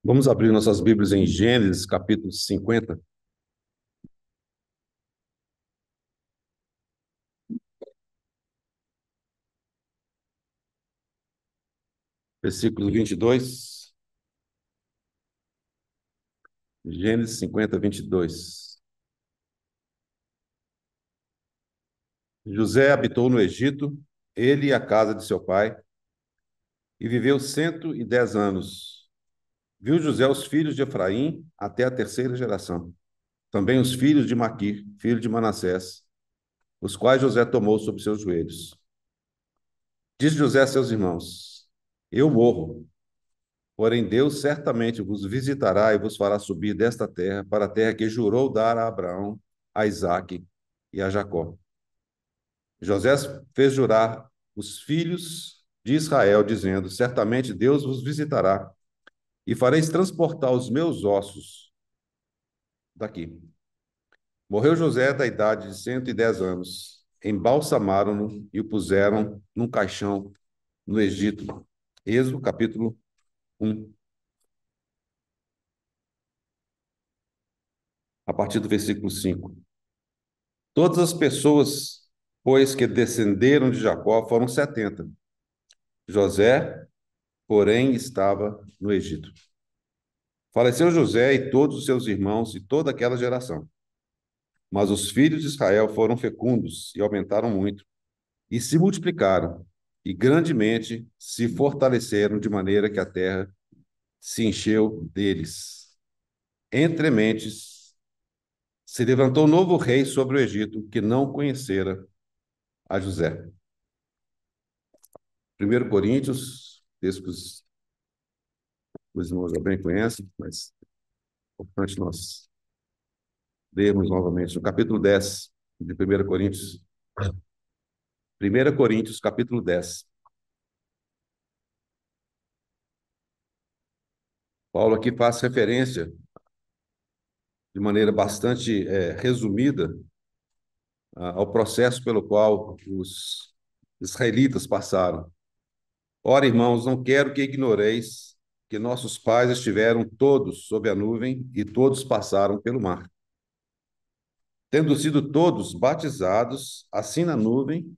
Vamos abrir nossas Bíblias em Gênesis, capítulo 50, versículo 22. Gênesis 50, 22. José habitou no Egito, ele e a casa de seu pai, e viveu 110 anos. Viu José os filhos de Efraim até a terceira geração. Também os filhos de Maquir, filho de Manassés, os quais José tomou sobre seus joelhos. Disse José a seus irmãos: Eu morro, porém Deus certamente vos visitará e vos fará subir desta terra para a terra que jurou dar a Abraão, a Isaque e a Jacó. José fez jurar os filhos de Israel, dizendo: Certamente Deus vos visitará e fareis transportar os meus ossos daqui. Morreu José da idade de 110 anos. Embalsamaram-no e o puseram num caixão no Egito. Êxodo, capítulo 1, a partir do versículo 5. Todas as pessoas, pois, que descenderam de Jacó foram 70. José, porém, estava no Egito. Faleceu José e todos os seus irmãos e toda aquela geração. Mas os filhos de Israel foram fecundos e aumentaram muito, e se multiplicaram, e grandemente se fortaleceram, de maneira que a terra se encheu deles. Entre mentes, se levantou um novo rei sobre o Egito, que não conhecera a José. 1 Coríntios, texto que os irmãos já bem conhecem, mas é importante nós lermos novamente. No capítulo 10 de 1 Coríntios. 1 Coríntios, capítulo 10. Paulo aqui faz referência, de maneira bastante resumida, ao processo pelo qual os israelitas passaram. Ora, irmãos, não quero que ignoreis que nossos pais estiveram todos sob a nuvem e todos passaram pelo mar, tendo sido todos batizados, assim na nuvem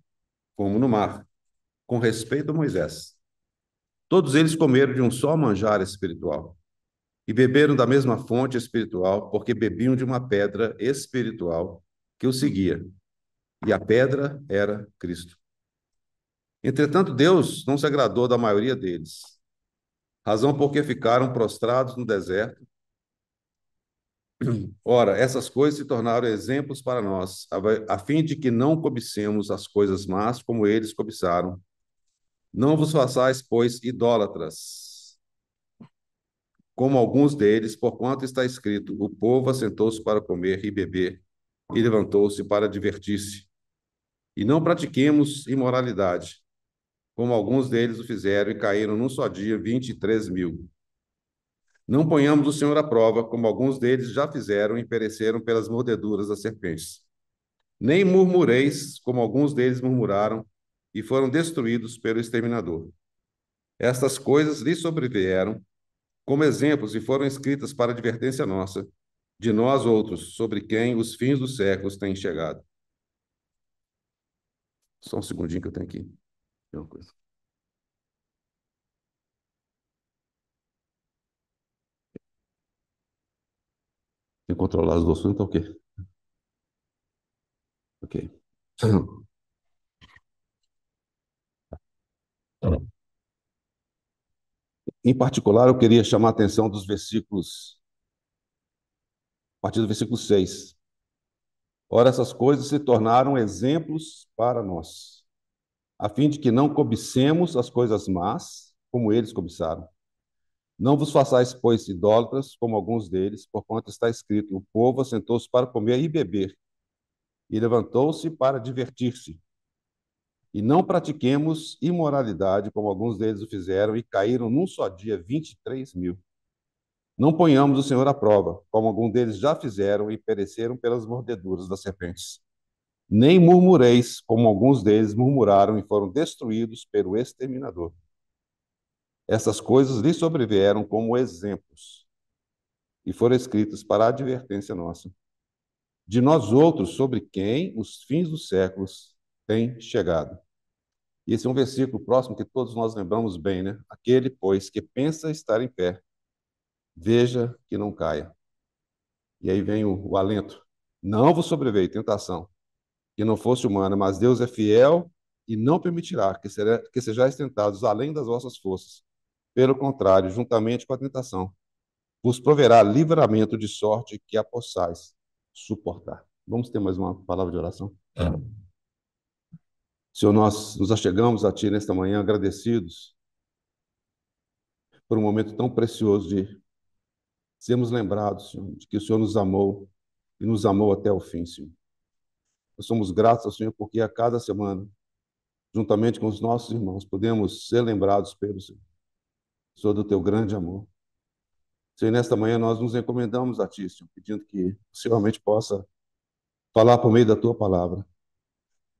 como no mar, com respeito a Moisés. Todos eles comeram de um só manjar espiritual e beberam da mesma fonte espiritual, porque bebiam de uma pedra espiritual que os seguia, e a pedra era Cristo. Entretanto, Deus não se agradou da maioria deles, razão porque ficaram prostrados no deserto. Ora, essas coisas se tornaram exemplos para nós, a fim de que não cobicemos as coisas más como eles cobiçaram. Não vos façais, pois, idólatras, como alguns deles, porquanto está escrito: o povo assentou-se para comer e beber, e levantou-se para divertir-se. E não pratiquemos imoralidade, como alguns deles o fizeram e caíram num só dia 23.000. Não ponhamos o Senhor à prova, como alguns deles já fizeram e pereceram pelas mordeduras das serpentes. Nem murmureis, como alguns deles murmuraram e foram destruídos pelo exterminador. Estas coisas lhes sobrevieram como exemplos e foram escritas para advertência nossa, de nós outros, sobre quem os fins dos séculos têm chegado. Só um segundinho que eu tenho aqui. Uma coisa. Tem que controlar as duas coisas, então o quê? Ok. Em particular, eu queria chamar a atenção dos versículos, a partir do versículo 6. Ora, essas coisas se tornaram exemplos para nós, a fim de que não cobicemos as coisas más, como eles cobiçaram. Não vos façais, pois, idólatras, como alguns deles, porquanto está escrito: o povo assentou-se para comer e beber, e levantou-se para divertir-se. E não pratiquemos imoralidade, como alguns deles o fizeram, e caíram num só dia 23.000. Não ponhamos o Senhor à prova, como alguns deles já fizeram e pereceram pelas mordeduras das serpentes. Nem murmureis, como alguns deles murmuraram e foram destruídos pelo exterminador. Essas coisas lhe sobrevieram como exemplos e foram escritas para a advertência nossa, de nós outros, sobre quem os fins dos séculos têm chegado. E esse é um versículo próximo que todos nós lembramos bem, né? Aquele, pois, que pensa estar em pé, veja que não caia. E aí vem o alento. Não vos sobreveio tentação, que não fosse humana, mas Deus é fiel e não permitirá que sejais tentados além das vossas forças. Pelo contrário, juntamente com a tentação, vos proverá livramento de sorte que a possais suportar. Vamos ter mais uma palavra de oração? Senhor, nós nos achegamos a Ti nesta manhã agradecidos por um momento tão precioso de sermos lembrados, Senhor, de que o Senhor nos amou e nos amou até o fim, Senhor. Nós somos gratos ao Senhor porque a cada semana, juntamente com os nossos irmãos, podemos ser lembrados pelo Senhor, Senhor, do Teu grande amor. Senhor, nesta manhã nós nos encomendamos a Ti, Senhor, pedindo que o Senhor realmente possa falar por meio da Tua palavra.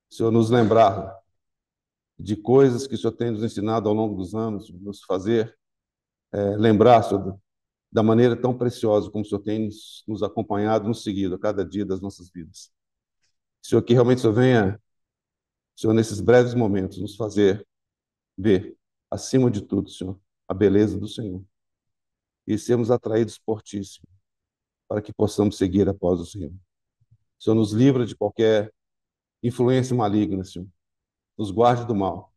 Senhor, nos lembrar de coisas que o Senhor tem nos ensinado ao longo dos anos, nos fazer lembrar, Senhor, da maneira tão preciosa como o Senhor tem nos acompanhado, nos seguido a cada dia das nossas vidas. Senhor, que realmente o Senhor venha, Senhor, nesses breves momentos, nos fazer ver, acima de tudo, Senhor, a beleza do Senhor e sermos atraídos por Ti, Senhor, para que possamos seguir após o Senhor. Senhor, nos livra de qualquer influência maligna, Senhor. Nos guarde do mal.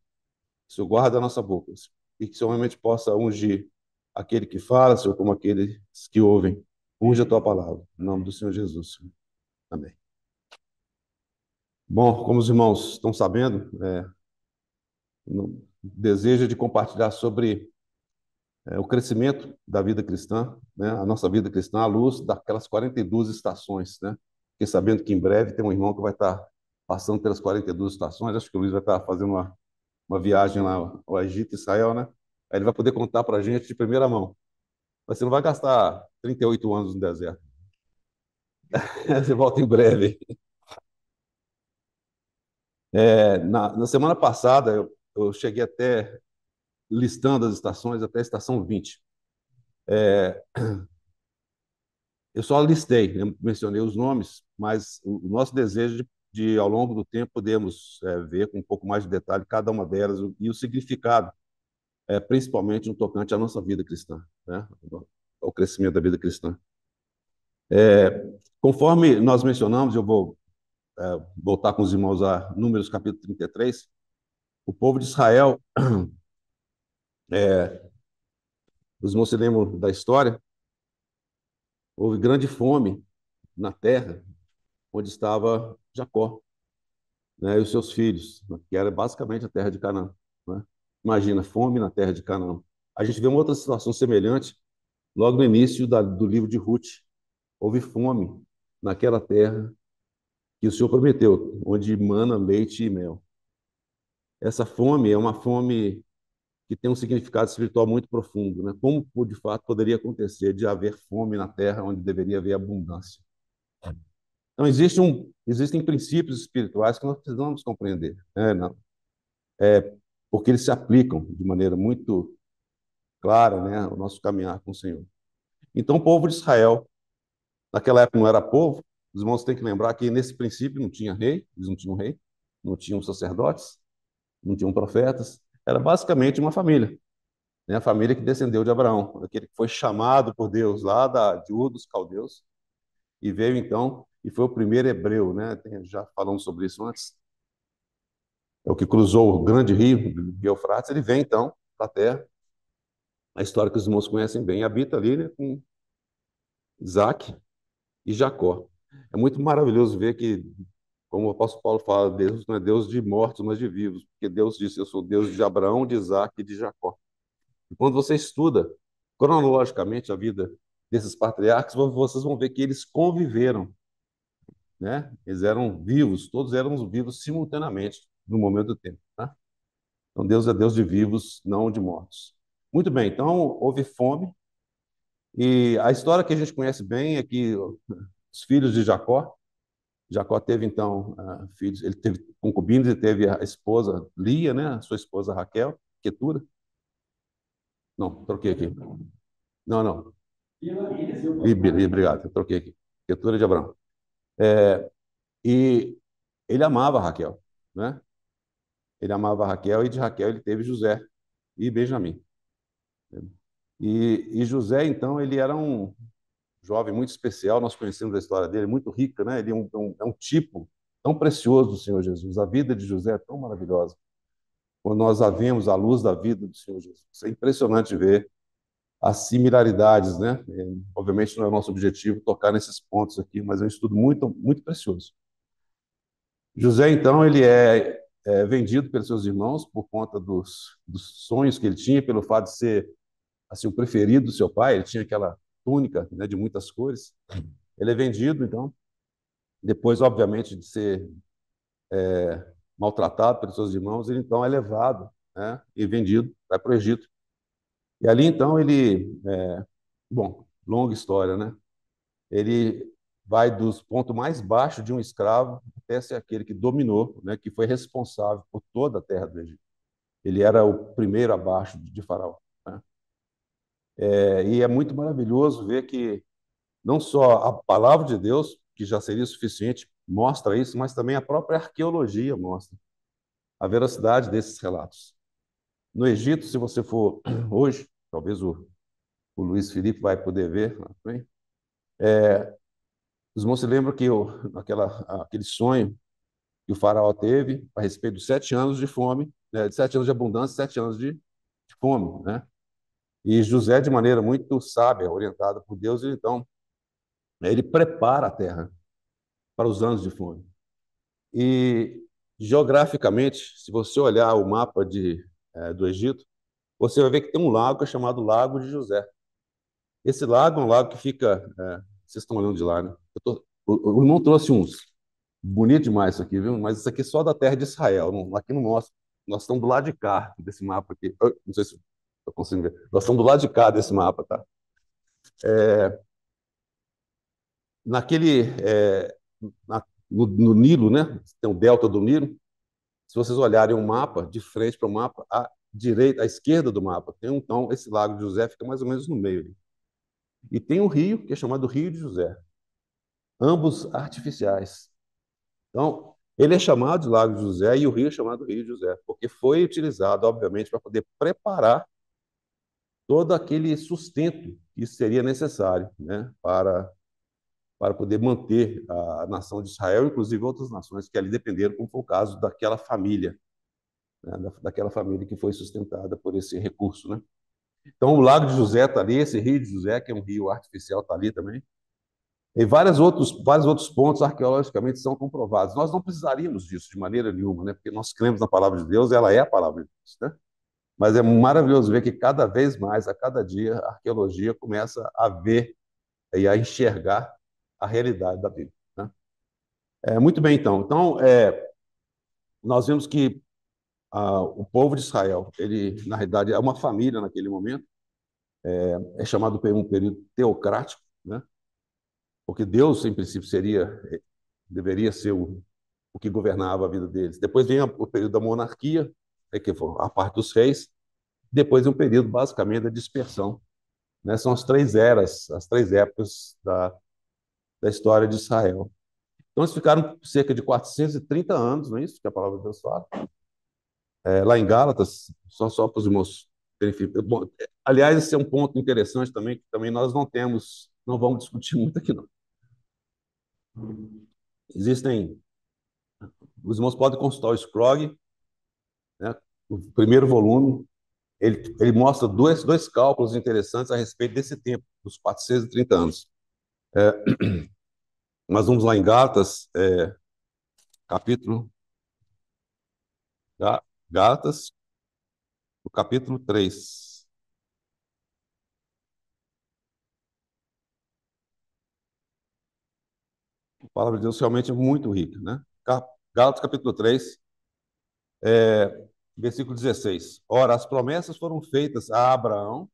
Senhor, guarda a nossa boca, Senhor, e que o Senhor realmente possa ungir aquele que fala, Senhor, como aqueles que ouvem. Unge a Tua palavra. Em nome do Senhor Jesus, Senhor. Amém. Bom, como os irmãos estão sabendo, desejo de compartilhar sobre o crescimento da vida cristã, né? A nossa vida cristã à luz daquelas 42 estações, né? Fiquei sabendo que em breve tem um irmão que vai estar passando pelas 42 estações, acho que o Luiz vai estar fazendo uma viagem lá ao Egito e Israel, né? Aí ele vai poder contar para a gente de primeira mão. Mas você não vai gastar 38 anos no deserto. Você volta em breve. Na semana passada, eu cheguei até listando as estações até a estação 20. Eu só listei, né, mencionei os nomes, mas o nosso desejo de ao longo do tempo, podermos ver com um pouco mais de detalhe cada uma delas e o significado, principalmente no tocante à nossa vida cristã, né, ao crescimento da vida cristã. Conforme nós mencionamos, eu vou voltar com os irmãos a Números capítulo 33, o povo de Israel, os irmãos se lembram da história, houve grande fome na terra onde estava Jacó, né, e os seus filhos, né, que era basicamente a terra de Canaã. Né? Imagina, fome na terra de Canaã. A gente vê uma outra situação semelhante logo no início do livro de Ruth. Houve fome naquela terra que o Senhor prometeu, onde mana leite e mel. Essa fome é uma fome que tem um significado espiritual muito profundo. Né? Como, de fato, poderia acontecer de haver fome na terra onde deveria haver abundância? Então, existem princípios espirituais que nós precisamos compreender, né? Não, porque eles se aplicam de maneira muito clara, né, ao nosso caminhar com o Senhor. Então, o povo de Israel, naquela época não era povo, os irmãos têm que lembrar que nesse princípio não tinha rei, eles não tinham rei, não tinham sacerdotes, não tinham profetas, era basicamente uma família, né, a família que descendeu de Abraão, aquele que foi chamado por Deus lá de Ur dos Caldeus, e veio então, e foi o primeiro hebreu, né, já falamos sobre isso antes, é o que cruzou o grande rio, Eufrates, ele vem então para a terra, a história que os irmãos conhecem bem, habita ali, né, com Isaac e Jacó. É muito maravilhoso ver que, como o apóstolo Paulo fala, Deus não é Deus de mortos, mas de vivos, porque Deus disse: Eu sou Deus de Abraão, de Isaac e de Jacó. E quando você estuda cronologicamente a vida desses patriarcas, vocês vão ver que eles conviveram, né? Eles eram vivos, todos eram vivos simultaneamente no momento do tempo, tá? Então Deus é Deus de vivos, não de mortos. Muito bem, então houve fome, e a história que a gente conhece bem é que os filhos de Jacó teve então filhos, ele teve concubinas, ele teve a esposa Lia, né, a sua esposa Raquel, Quetura, Não, troquei aqui. Não, não. Obrigado, eu troquei aqui. Ketura de Abraão. E ele amava Raquel, né? Ele amava Raquel e de Raquel ele teve José e Benjamim. E José, então, ele era um jovem muito especial, nós conhecemos a história dele, muito rica, né? Ele é um tipo tão precioso do Senhor Jesus. A vida de José é tão maravilhosa. Quando nós a vemos à luz da vida do Senhor Jesus. É impressionante ver as similaridades, né? Obviamente não é o nosso objetivo tocar nesses pontos aqui, mas é um estudo muito, muito precioso. José, então, ele é vendido pelos seus irmãos por conta dos sonhos que ele tinha, pelo fato de ser assim, o preferido do seu pai. Ele tinha aquela túnica, né, de muitas cores. Ele é vendido, então, depois, obviamente, de ser maltratado pelos seus irmãos, ele então é levado, né, e vendido, vai para o Egito. E ali, então, bom, longa história, né? Ele vai dos pontos mais baixos de um escravo até ser aquele que dominou, né, que foi responsável por toda a terra do Egito. Ele era o primeiro abaixo de Faraó, né? E é muito maravilhoso ver que não só a palavra de Deus, que já seria suficiente, mostra isso, mas também a própria arqueologia mostra a veracidade desses relatos. No Egito, se você for hoje, talvez o Luiz Felipe vai poder ver, né? Os irmãos se lembram que aquele sonho que o faraó teve a respeito dos 7 anos de fome, né, de 7 anos de abundância, 7 anos de fome, né? E José, de maneira muito sábia, orientado por Deus, ele prepara a terra para os anos de fome. E geograficamente, se você olhar o mapa do Egito, você vai ver que tem um lago que é chamado Lago de José. Esse lago é um lago que fica. Vocês estão olhando de lá, né? O irmão trouxe uns. Bonito demais isso aqui, viu? Mas isso aqui é só da terra de Israel. Aqui não mostra. Nós estamos do lado de cá desse mapa aqui. Eu não sei se eu consigo ver. Nós estamos do lado de cá desse mapa, tá? Naquele. No Nilo, né? Tem o delta do Nilo. Se vocês olharem o mapa, de frente para o mapa, à direita, à esquerda do mapa, tem então esse Lago de José, fica mais ou menos no meio ali. E tem um rio, que é chamado Rio de José, ambos artificiais. Então, ele é chamado de Lago de José e o rio é chamado Rio de José, porque foi utilizado, obviamente, para poder preparar todo aquele sustento que seria necessário, né, para poder manter a nação de Israel, inclusive outras nações que ali dependeram, como foi o caso daquela família, né, daquela família que foi sustentada por esse recurso, né? Então, o Lago de José está ali, esse Rio de José, que é um rio artificial, está ali também. E vários outros pontos arqueologicamente são comprovados. Nós não precisaríamos disso de maneira nenhuma, né? Porque nós cremos na palavra de Deus, ela é a palavra de Deus, né? Mas é maravilhoso ver que cada vez mais, a cada dia, a arqueologia começa a ver e a enxergar a realidade da Bíblia, né? Muito bem, então. Então, nós vemos que o povo de Israel, ele, na realidade, é uma família naquele momento, é chamado por um período teocrático, né? Porque Deus, em princípio, deveria ser o que governava a vida deles. Depois vem o período da monarquia, que foi a parte dos reis. Depois vem um período, basicamente, da dispersão, né? São as três eras, as três épocas da história de Israel. Então, eles ficaram cerca de 430 anos, não é isso que a palavra de Deus fala? Lá em Gálatas, só para os irmãos terem. Bom, aliás, esse é um ponto interessante também, que também nós não vamos discutir muito aqui, não. Existem, os irmãos podem consultar o Scrog, né, o primeiro volume. Ele mostra dois cálculos interessantes a respeito desse tempo, dos 430 anos. Nós vamos lá em Gálatas, capítulo, Gálatas, o capítulo 3. A palavra de Deus realmente é muito rica, né? Gálatas, capítulo 3, versículo 16. Ora, as promessas foram feitas a Abraão,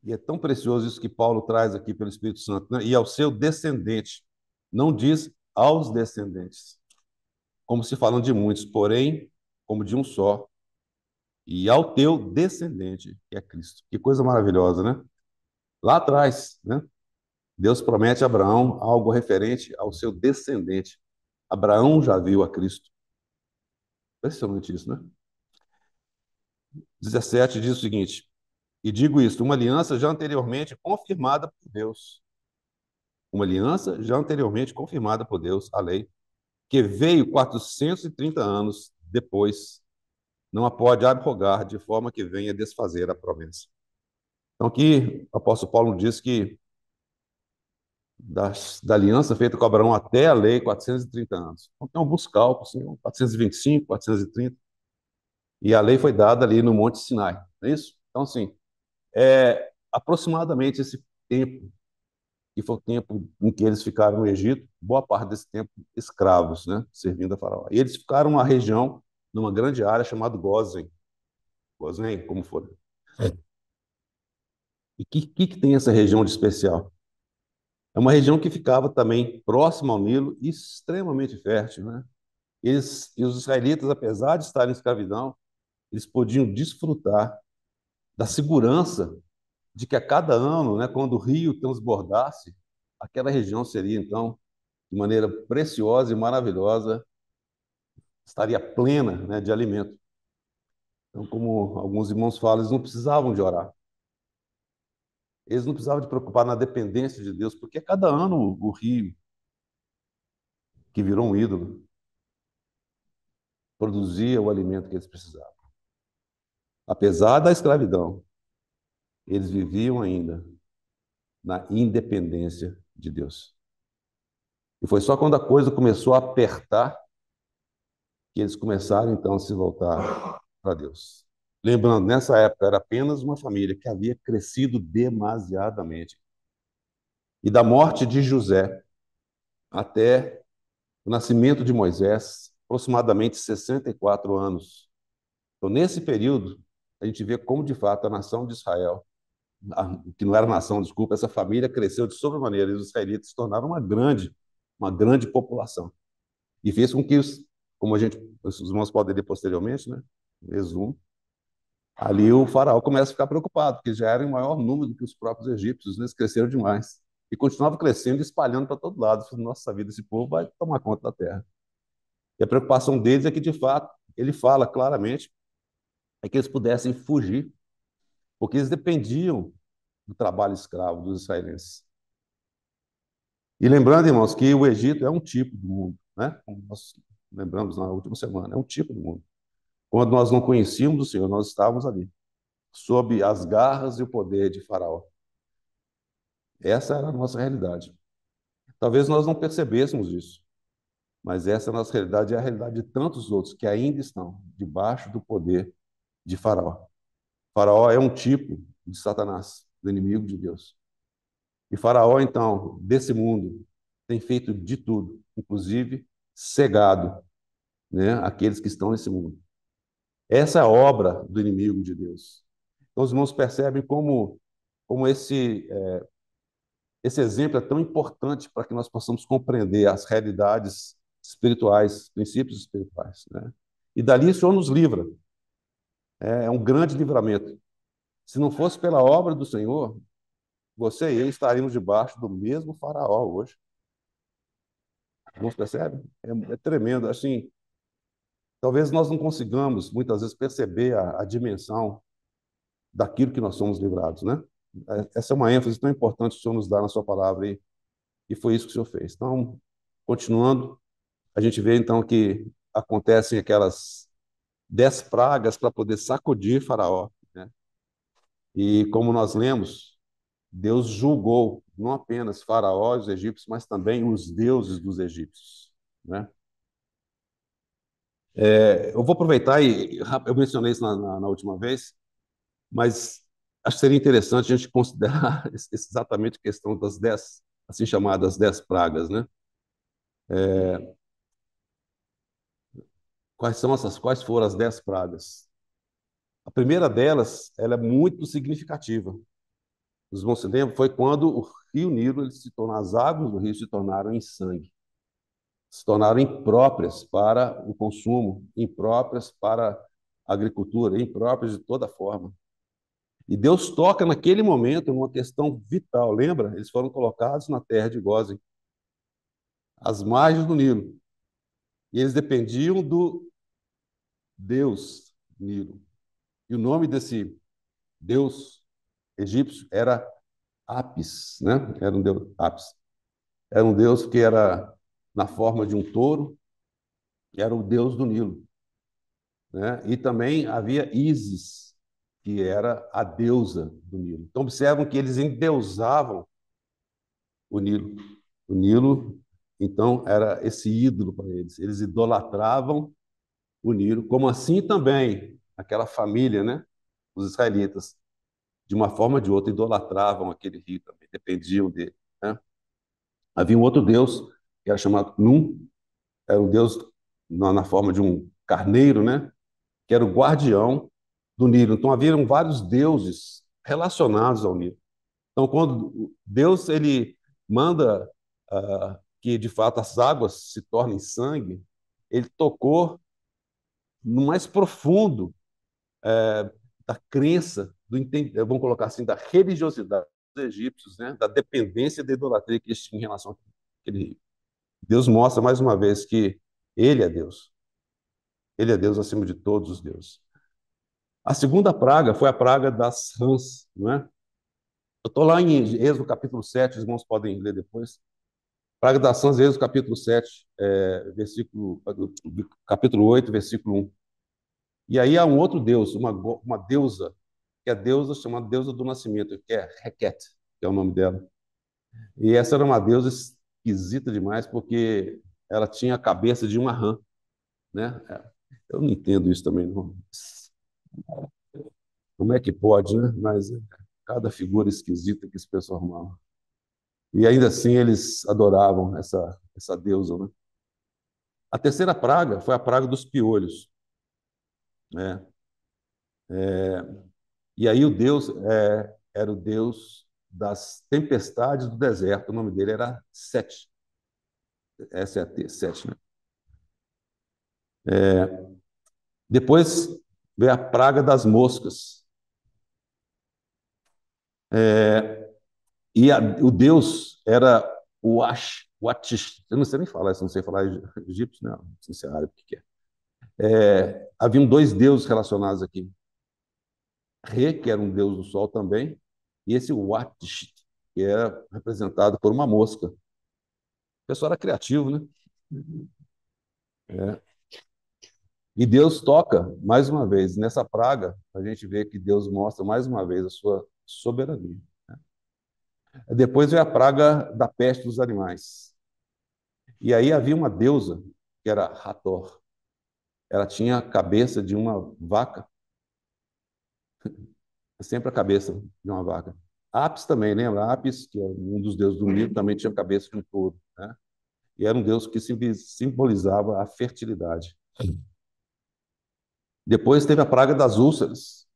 e é tão precioso isso que Paulo traz aqui pelo Espírito Santo, né? E ao seu descendente. Não diz aos descendentes, como se falando de muitos, porém, como de um só, e ao teu descendente, que é Cristo. Que coisa maravilhosa, né? Lá atrás, né? Deus promete a Abraão algo referente ao seu descendente. Abraão já viu a Cristo. Impressionante isso, né? 17 diz o seguinte: e digo isto, uma aliança já anteriormente confirmada por Deus. Uma aliança já anteriormente confirmada por Deus, a lei, que veio 430 anos depois, não a pode abrogar de forma que venha desfazer a promessa. Então, aqui o apóstolo Paulo diz que da aliança feita com Abraão até a lei, 430 anos. Então, tem alguns cálculos, assim, 425, 430, e a lei foi dada ali no Monte Sinai, não é isso? Então, assim, aproximadamente esse tempo, que foi o tempo em que eles ficaram no Egito, boa parte desse tempo escravos, né, servindo a Faraó. E eles ficaram numa região, numa grande área chamada Gósen, Gósen, como for. E o que tem essa região de especial? É uma região que ficava também próxima ao Nilo, extremamente fértil, né? E os israelitas, apesar de estarem em escravidão, eles podiam desfrutar da segurança de que a cada ano, né, quando o rio transbordasse, aquela região seria, então, de maneira preciosa e maravilhosa, estaria plena, né, de alimento. Então, como alguns irmãos falam, eles não precisavam de orar. Eles não precisavam de preocupar na dependência de Deus, porque a cada ano o rio, que virou um ídolo, produzia o alimento que eles precisavam. Apesar da escravidão, eles viviam ainda na independência de Deus. E foi só quando a coisa começou a apertar que eles começaram então a se voltar para Deus. Lembrando, nessa época era apenas uma família que havia crescido demasiadamente. E da morte de José até o nascimento de Moisés, aproximadamente 64 anos. Então, nesse período, a gente vê como, de fato, a nação de Israel, que não era nação, desculpa, essa família cresceu de sobremaneira e os israelitas se tornaram uma grande população. E fez com que, como os irmãos podem ler posteriormente, né? Resumo, ali o faraó começa a ficar preocupado, porque já era em maior número do que os próprios egípcios, né? Eles cresceram demais. E continuava crescendo e espalhando para todo lado. Nossa vida, esse povo vai tomar conta da terra. E a preocupação deles é que, de fato, ele fala claramente, é que eles pudessem fugir, porque eles dependiam do trabalho escravo dos israelenses. E lembrando, irmãos, que o Egito é um tipo do mundo, né? Como nós lembramos na última semana, é um tipo do mundo. Quando nós não conhecíamos o Senhor, nós estávamos ali, sob as garras e o poder de Faraó. Essa era a nossa realidade. Talvez nós não percebêssemos isso, mas essa é a nossa realidade e é a realidade de tantos outros que ainda estão debaixo do poder de Faraó. Faraó é um tipo de Satanás, do inimigo de Deus. E Faraó, então, desse mundo, tem feito de tudo, inclusive cegado, né, aqueles que estão nesse mundo. Essa é a obra do inimigo de Deus. Então, os irmãos percebem como esse exemplo é tão importante para que nós possamos compreender as realidades espirituais, princípios espirituais, né? E dali o Senhor nos livra. É um grande livramento. Se não fosse pela obra do Senhor, você e eu estaríamos debaixo do mesmo faraó hoje. Não percebe? É tremendo. Assim, talvez nós não consigamos, muitas vezes, perceber a dimensão daquilo que nós somos livrados, né? Essa é uma ênfase tão importante que o Senhor nos dá na sua palavra e foi isso que o Senhor fez. Então, continuando, a gente vê então que acontecem aquelas 10 pragas para poder sacudir Faraó, né? E como nós lemos, Deus julgou não apenas Faraó e os egípcios, mas também os deuses dos egípcios, né? Eu vou aproveitar eu mencionei isso na última vez, mas acho que seria interessante a gente considerar exatamente a questão das 10, assim chamadas 10 pragas, né? Quais foram as 10 pragas? A primeira delas, ela é muito significativa. Os irmãos se lembram, foi quando o rio Nilo, as águas do rio se tornaram em sangue, se tornaram impróprias para o consumo, impróprias para agricultura, impróprios de toda forma. E Deus toca naquele momento numa questão vital. Lembra? Eles foram colocados na terra de Gósen, às margens do Nilo. E eles dependiam do Deus Nilo. E o nome desse Deus egípcio era Apis, né? Era um Deus Apis. Era um Deus que era na forma de um touro, era o Deus do Nilo, né? E também havia Ísis, que era a deusa do Nilo. Então observam que eles endeusavam o Nilo. O Nilo, então, era esse ídolo para eles. Eles idolatravam o Nilo, como assim também aquela família, né? Os israelitas, de uma forma ou de outra, idolatravam aquele rio também, dependiam dele, né? Havia um outro deus, que era chamado Num, era um deus na forma de um carneiro, né? Que era o guardião do Nilo. Então, haviam vários deuses relacionados ao Nilo. Então, quando Deus ele manda que, de fato, as águas se tornem sangue, ele tocou no mais profundo da crença, vamos colocar assim, da religiosidade dos egípcios, né? Da dependência da idolatria que eles tinham em relação àquele rio. Deus mostra mais uma vez que ele é Deus. Ele é Deus acima de todos os deuses. A segunda praga foi a praga das rãs, não é? Eu estou lá em Êxodo capítulo 7, os irmãos podem ler depois. Praga das rãs, Êxodo capítulo 7, capítulo 8, versículo 1. E aí há um outro deus, uma deusa, que é a deusa chamada deusa do nascimento, que é Requet, que é o nome dela. E essa era uma deusa esquisita demais, porque ela tinha a cabeça de uma rã, né? Eu não entendo isso também, não. Como é que pode, né? Mas cada figura esquisita que esse pessoal arrumava. E ainda assim eles adoravam essa deusa, né? A terceira praga foi a praga dos piolhos, né? E aí o Deus era o Deus das tempestades do deserto. O nome dele era Sete. S-E-T, Sete, né? Depois veio a praga das moscas. O Deus era o Atish. Eu não sei nem falar, eu não sei falar egípcio, não sei se é árabe, o que é. Haviam dois deuses relacionados aqui. Re, que era um deus do sol também, e esse Watish, que era representado por uma mosca. O pessoal era criativo, né? É. E Deus toca, mais uma vez, nessa praga, a gente vê que Deus mostra mais uma vez a sua soberania. Depois veio a praga da peste dos animais. E aí havia uma deusa, que era Hathor. Ela tinha a cabeça de uma vaca, sempre a cabeça de uma vaca. Apis também, lembra? Apis, que é um dos deuses do Nilo, também tinha a cabeça de um touro, né? E era um deus que simbolizava a fertilidade. Depois teve a praga das úlceras.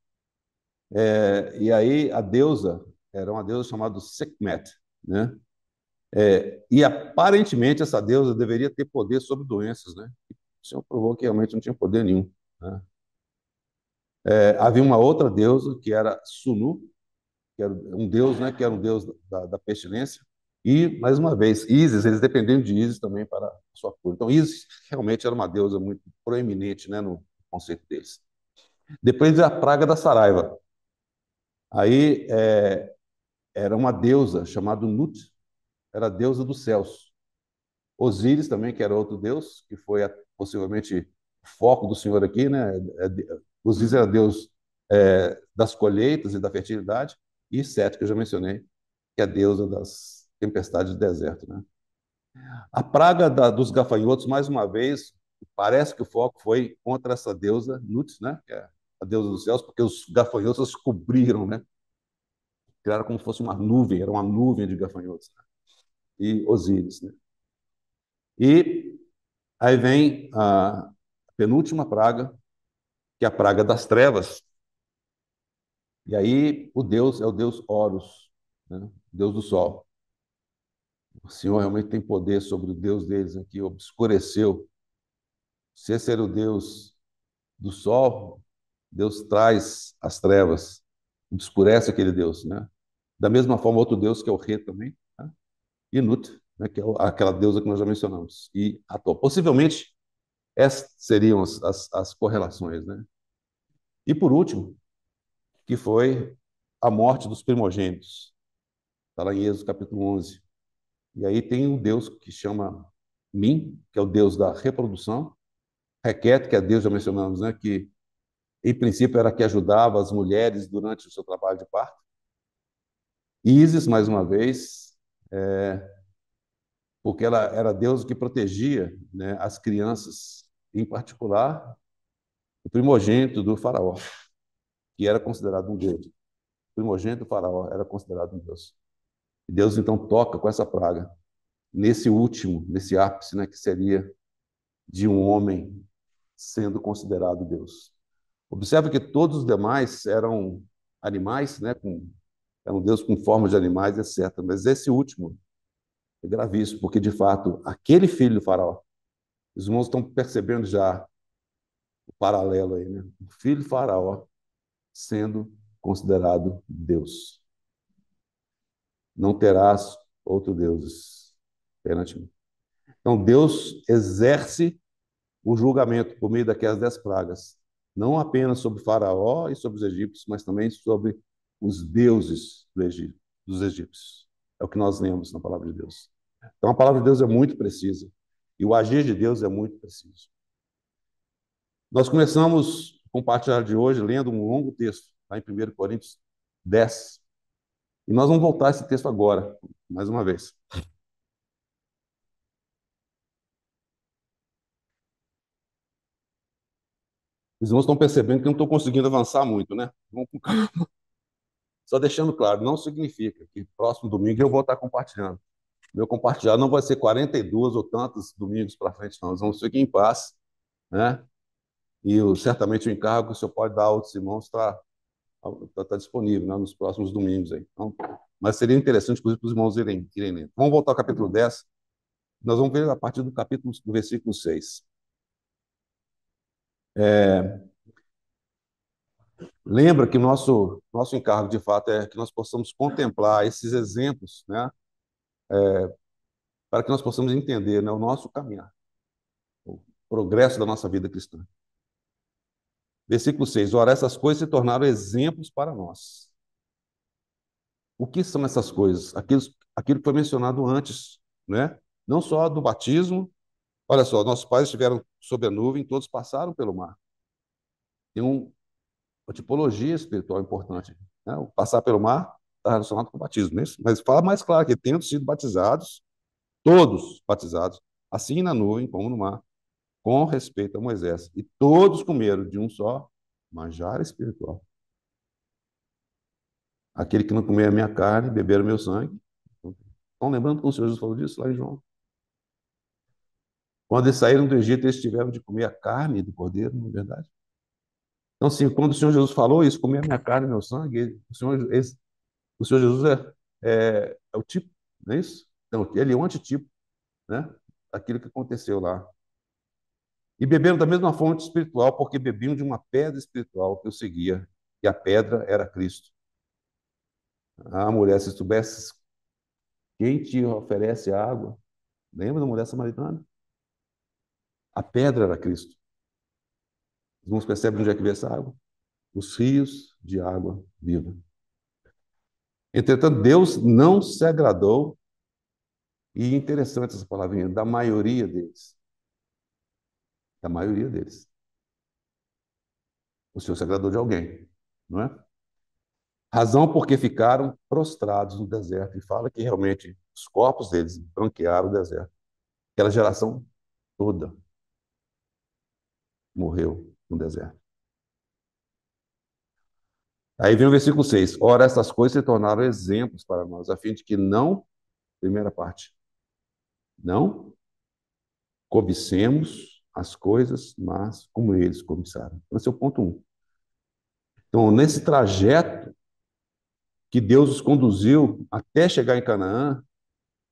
E aí a deusa era uma deusa chamada Sekhmet, né? E aparentemente essa deusa deveria ter poder sobre doenças, né? O Senhor provou que realmente não tinha poder nenhum, né? Havia uma outra deusa que era Sunu, que era um deus, né? Que era um deus da pestilência. E, mais uma vez, Ísis, eles dependiam de Ísis também para a sua cura. Então, Ísis realmente era uma deusa muito proeminente, né, no conceito deles. Depois veio a praga da Saraiva. Aí era uma deusa chamada Nut, era a deusa dos céus. Osíris também, que era outro deus, que foi possivelmente o foco do Senhor aqui, né? Osíris era deus das colheitas e da fertilidade, e Sete, que eu já mencionei, que é a deusa das tempestades do deserto, né? A praga dos gafanhotos, mais uma vez, parece que o foco foi contra essa deusa Nut, né? Que é a deusa dos céus, porque os gafanhotos cobriram, né? Criaram como se fosse uma nuvem, era uma nuvem de gafanhotos, né? E Osíris, né? E aí vem a penúltima praga, que é a praga das trevas. E aí o Deus é o Deus Horus, né? Deus do sol. O Senhor realmente tem poder sobre o Deus deles aqui, obscureceu. Se esse era o Deus do sol, Deus traz as trevas, obscurece aquele Deus, né? Da mesma forma, outro Deus que é o Re também, né? E Nut, né? Que é aquela deusa que nós já mencionamos. E Ator. Possivelmente, essas seriam as correlações, né? E por último, que foi a morte dos primogênitos. Está lá em Êxodo capítulo 11. E aí tem um Deus que chama Min, que é o Deus da reprodução. Requete, que é Deus, já mencionamos, né? Que em princípio era que ajudava as mulheres durante o seu trabalho de parto. Ísis, mais uma vez, porque ela era Deus que protegia, né, as crianças, em particular o primogênito do faraó, que era considerado um deus. O primogênito do faraó era considerado um deus. E Deus então toca com essa praga nesse último, nesse ápice, né, que seria de um homem sendo considerado Deus. Observe que todos os demais eram animais, né, eram Deus com forma de animais, etc. Mas esse último é gravíssimo, porque de fato, aquele filho do faraó, os irmãos estão percebendo já o paralelo aí, né? O filho do faraó sendo considerado Deus. Não terás outro deuses perante mim. Então Deus exerce o julgamento por meio daquelas 10 pragas, não apenas sobre Faraó e sobre os egípcios, mas também sobre os deuses do Egito, dos egípcios. É o que nós lemos na palavra de Deus. Então a palavra de Deus é muito precisa e o agir de Deus é muito preciso. Nós começamos a compartilhar de hoje lendo um longo texto, lá em 1 Coríntios 10. E nós vamos voltar a esse texto agora, mais uma vez. Os irmãos estão percebendo que não estou conseguindo avançar muito, né? Só deixando claro, não significa que próximo domingo eu vou estar compartilhando. Meu compartilhar não vai ser 42 ou tantos domingos para frente, não. Nós vamos ficar em paz, né? E certamente o encargo que o senhor pode dar a outros irmãos está disponível, né, nos próximos domingos aí. Então, mas seria interessante, inclusive, para os irmãos irem lendo. Vamos voltar ao capítulo 10. Nós vamos ver a partir do capítulo, do versículo 6. Lembra que nosso encargo, de fato, é que nós possamos contemplar esses exemplos, né, para que nós possamos entender, né, o nosso caminhar, o progresso da nossa vida cristã. Versículo 6. Ora, essas coisas se tornaram exemplos para nós. O que são essas coisas? Aquilo que foi mencionado antes, né? Não só do batismo. Olha só, nossos pais estiveram sob a nuvem, todos passaram pelo mar. Tem uma tipologia espiritual importante, né? O passar pelo mar está relacionado com o batismo, né? Mas fala mais claro que tendo sido batizados, todos batizados, assim na nuvem como no mar, com respeito a Moisés. E todos comeram de um só manjar espiritual. Aquele que não comer a minha carne, beber o meu sangue. Estão lembrando que o Senhor Jesus falou disso lá em João? Quando eles saíram do Egito, eles tiveram de comer a carne do cordeiro, não é verdade? Então, assim, quando o Senhor Jesus falou isso, comer a minha carne e meu sangue, o Senhor Jesus é o tipo, não é isso? Então, ele é o antitipo, né? Daquilo que aconteceu lá. E beberam da mesma fonte espiritual, porque bebiam de uma pedra espiritual que o seguia, e a pedra era Cristo. Ah, mulher, se soubesse quem te oferece água, lembra da mulher samaritana? A pedra era Cristo. Os irmãos percebem onde é que veio essa água? Os rios de água viva. Entretanto, Deus não se agradou, e interessante essa palavrinha, da maioria deles. Da maioria deles. O Senhor se agradou de alguém, não é? Razão porque ficaram prostrados no deserto. E fala que realmente os corpos deles branquearam o deserto. Aquela geração toda morreu no deserto. Aí vem o versículo 6. Ora, essas coisas se tornaram exemplos para nós, a fim de que não, primeira parte, não cobicemos as coisas, mas como eles cobiçaram. Esse é o ponto 1. Então, nesse trajeto que Deus os conduziu até chegar em Canaã,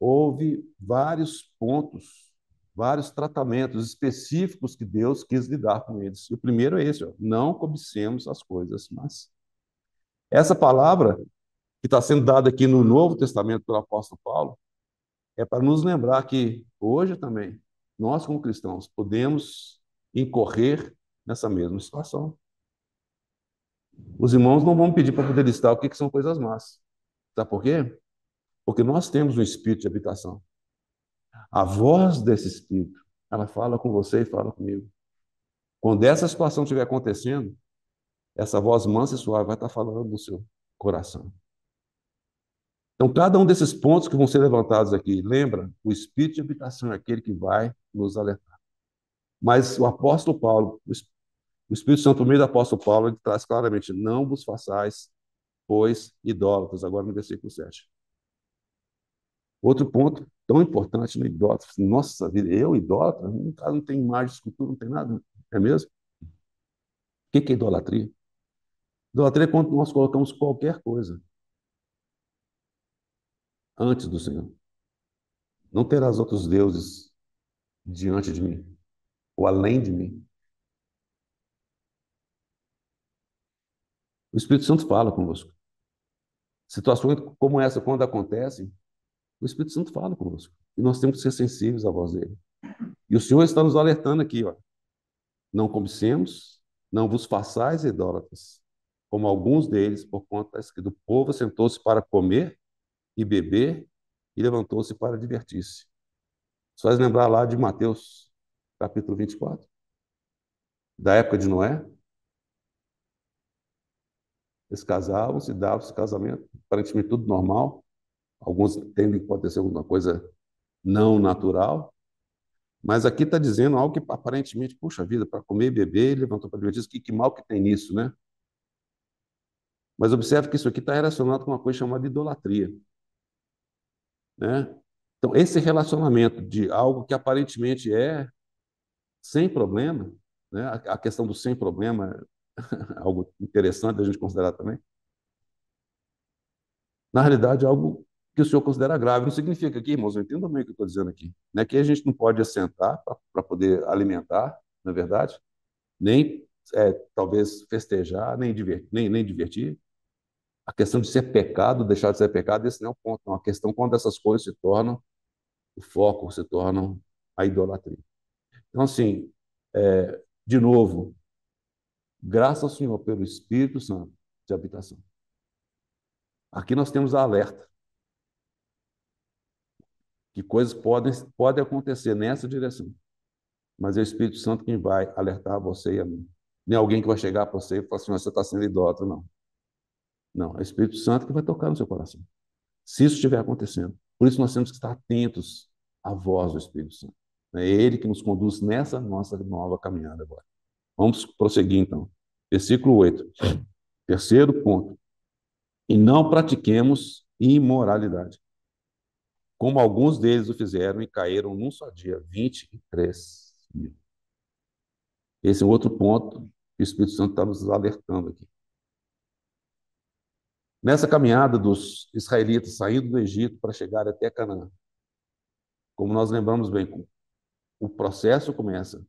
houve vários pontos vários tratamentos específicos que Deus quis lidar com eles. E o primeiro é esse, ó, não cobicemos as coisas, mas essa palavra que está sendo dada aqui no Novo Testamento pelo apóstolo Paulo é para nos lembrar que hoje também nós como cristãos podemos incorrer nessa mesma situação. Os irmãos não vão pedir para poder listar o que são coisas más. Sabe por quê? Porque nós temos um espírito de habitação. A voz desse espírito, ela fala com você e fala comigo. Quando essa situação estiver acontecendo, essa voz mansa e suave vai estar falando no seu coração. Então, cada um desses pontos que vão ser levantados aqui, lembra, o espírito de habitação é aquele que vai nos alertar. Mas o apóstolo Paulo, o Espírito Santo, por meio do apóstolo Paulo, ele traz claramente: não vos façais, pois, idólatras, agora no versículo 7. Outro ponto tão importante no idólatra, nossa vida, eu idólatra? No caso, não tem imagem, escultura, não tem nada, é mesmo? O que é idolatria? Idolatria é quando nós colocamos qualquer coisa antes do Senhor. Não terás outros deuses diante de mim, ou além de mim. O Espírito Santo fala conosco. Situações como essa, quando acontecem, o Espírito Santo fala conosco. E nós temos que ser sensíveis à voz dele. E o Senhor está nos alertando aqui, ó. Não cobicemos, não vos façais idólatras, como alguns deles, por conta do povo sentou-se para comer e beber e levantou-se para divertir-se. Isso faz lembrar lá de Mateus, capítulo 24, da época de Noé. Eles casavam-se, davam-se casamento, aparentemente tudo normal. Alguns entendem que pode ter sido alguma coisa não natural, mas aqui está dizendo algo que aparentemente, puxa vida, para comer e beber, ele levantou para divertir-se, que mal que tem nisso, né? Mas observe que isso aqui está relacionado com uma coisa chamada idolatria, né? Então, esse relacionamento de algo que aparentemente é sem problema, né? A questão do sem problema é algo interessante a gente considerar também. Na realidade, é algo que o senhor considera grave. Não significa aqui, irmãos, eu entendo bem o que eu estou dizendo aqui, né? Que a gente não pode assentar para poder alimentar, na verdade, nem talvez festejar, nem divertir. A questão de ser pecado, deixar de ser pecado, esse não é o ponto. Não. A questão é quando essas coisas se tornam o foco, se tornam a idolatria. Então, assim, de novo, graças ao Senhor pelo Espírito Santo de habitação. Aqui nós temos a alerta que coisas podem acontecer nessa direção, mas é o Espírito Santo quem vai alertar você e a mim. Nem alguém que vai chegar para você e falar assim: você está sendo idólatra, não. Não, é o Espírito Santo que vai tocar no seu coração. Se isso estiver acontecendo. Por isso nós temos que estar atentos à voz do Espírito Santo. É ele que nos conduz nessa nossa nova caminhada agora. Vamos prosseguir então. Versículo 8. Terceiro ponto. E não pratiquemos imoralidade, como alguns deles o fizeram e caíram num só dia, 23.000. Esse é um outro ponto que o Espírito Santo está nos alertando aqui. Nessa caminhada dos israelitas saindo do Egito para chegar até Canaã, como nós lembramos bem, o processo começa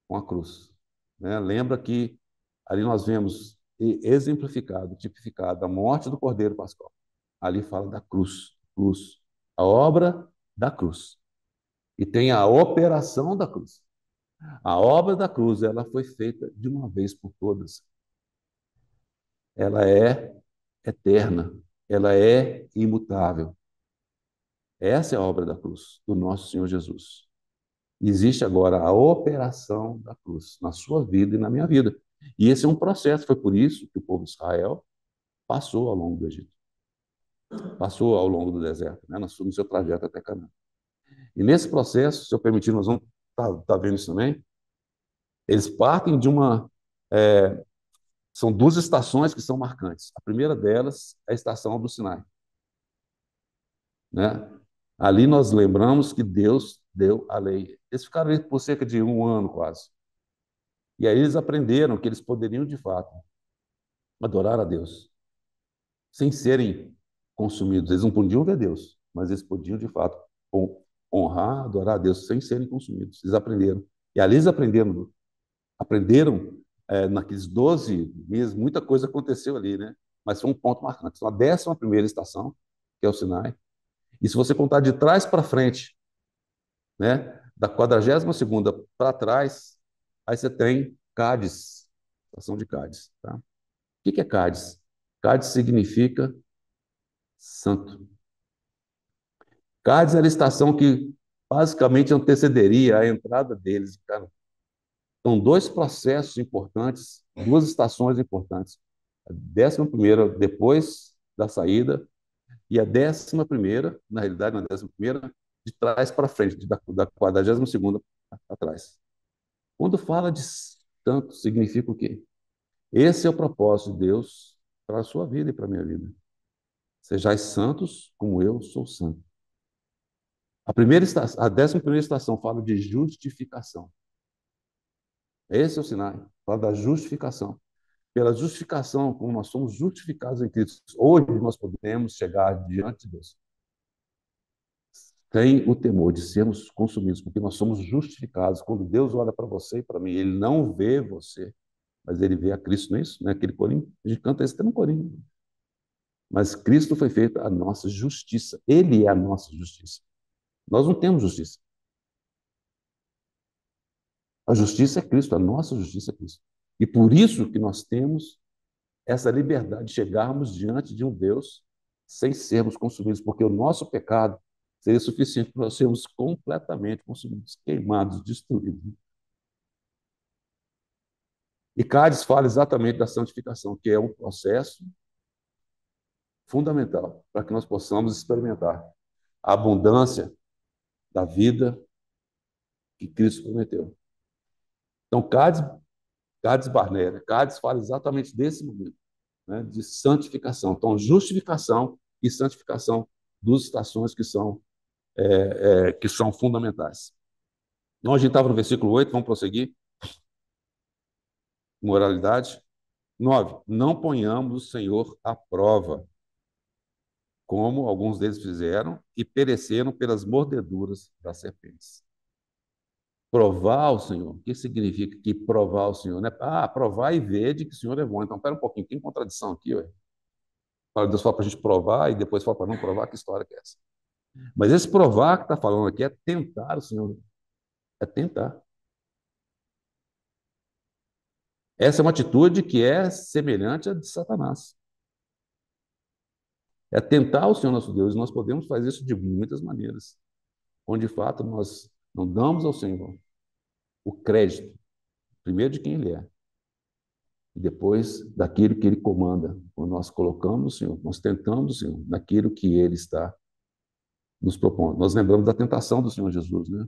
com a cruz, né? Lembra que ali nós vemos exemplificado, tipificado a morte do Cordeiro Pascal. Ali fala da cruz, cruz, a obra da cruz. E tem a operação da cruz. A obra da cruz, ela foi feita de uma vez por todas. Ela é eterna, ela é imutável. Essa é a obra da cruz, do nosso Senhor Jesus. Existe agora a operação da cruz na sua vida e na minha vida. E esse é um processo, foi por isso que o povo de Israel passou ao longo do Egito, passou ao longo do deserto, né, no seu trajeto até Canaã. E nesse processo, se eu permitir, nós vamos tá vendo isso também, eles partem de uma... são duas estações que são marcantes. A primeira delas é a estação do Sinai, né? Ali nós lembramos que Deus deu a lei. Eles ficaram ali por cerca de um ano quase. E aí eles aprenderam que eles poderiam, de fato, adorar a Deus, sem serem consumidos. Eles não podiam ver Deus, mas eles podiam, de fato, honrar, adorar a Deus sem serem consumidos. Eles aprenderam. E ali eles aprenderam naqueles 12 meses, muita coisa aconteceu ali, né? Mas foi um ponto marcante. Então, a 11ª estação, que é o Sinai, e se você contar de trás para frente, né? Da 42ª para trás, aí você tem Cádiz, estação de Cádiz, tá? O que é Cádiz? Cádiz significa santo. Cádiz era a estação que basicamente antecederia a entrada deles. Cara, são dois processos importantes, duas estações importantes. A 11ª depois da saída e a 11ª, na realidade, na 11ª, de trás para frente, da 42ª para trás. Quando fala de santo, significa o quê? Esse é o propósito de Deus para a sua vida e para a minha vida. Sejais santos como eu sou santo. A 11ª estação fala de justificação. Esse é o Sinai, fala da justificação. Pela justificação, como nós somos justificados em Cristo, hoje nós podemos chegar diante de Deus sem o temor de sermos consumidos, porque nós somos justificados. Quando Deus olha para você e para mim, Ele não vê você, mas Ele vê a Cristo, não é isso? Não é aquele corinho? A gente canta esse tema corinho. Mas Cristo foi feito a nossa justiça. Ele é a nossa justiça. Nós não temos justiça. A justiça é Cristo, a nossa justiça é Cristo. E por isso que nós temos essa liberdade de chegarmos diante de um Deus sem sermos consumidos, porque o nosso pecado seria suficiente para nós sermos completamente consumidos, queimados, destruídos. E Cádiz fala exatamente da santificação, que é um processo fundamental para que nós possamos experimentar a abundância da vida que Cristo prometeu. Então, Cádiz Barnea, Cádiz fala exatamente desse momento, né, de santificação. Então, justificação e santificação, duas estações que são fundamentais. Então, a gente estava no versículo 8, vamos prosseguir. Moralidade. 9. Não ponhamos o Senhor à prova, como alguns deles fizeram, e pereceram pelas mordeduras das serpentes. Provar o Senhor. O que significa que provar o Senhor? Né? Provar e ver de que o Senhor é bom. Então, espera um pouquinho, tem contradição aqui, ué. Deus fala para a gente provar e depois fala para não provar, que história que é essa? Mas esse provar que está falando aqui é tentar o Senhor. É tentar. Essa é uma atitude que é semelhante à de Satanás. É tentar o Senhor nosso Deus. E nós podemos fazer isso de muitas maneiras. Onde, de fato, nós não damos ao Senhor o crédito, primeiro de quem Ele é, e depois daquilo que Ele comanda. Quando nós colocamos o Senhor, nós tentamos o Senhor, naquilo que Ele está nos propondo. Nós lembramos da tentação do Senhor Jesus, né?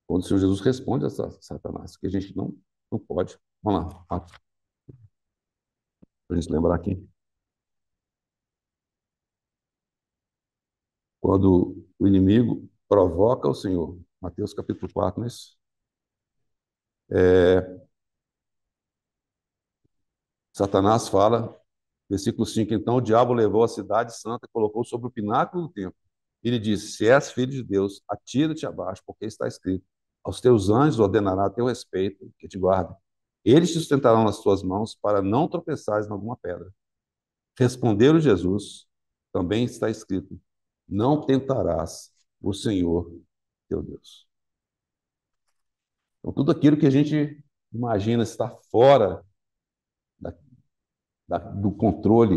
Quando o Senhor Jesus responde a Satanás, que a gente não pode. Vamos lá, para a gente lembrar aqui. Quando o inimigo provoca o Senhor, Mateus capítulo 4, não é isso? Satanás fala, versículo 5, então o diabo levou a cidade santa e colocou sobre o pináculo do templo. Ele disse, se és filho de Deus, atira-te abaixo, porque está escrito, aos teus anjos ordenará a teu respeito, que te guardem. Eles te sustentarão nas tuas mãos, para não tropeçares em alguma pedra. Respondeu Jesus, também está escrito, não tentarás o Senhor teu Deus. Então, tudo aquilo que a gente imagina estar fora da, do controle,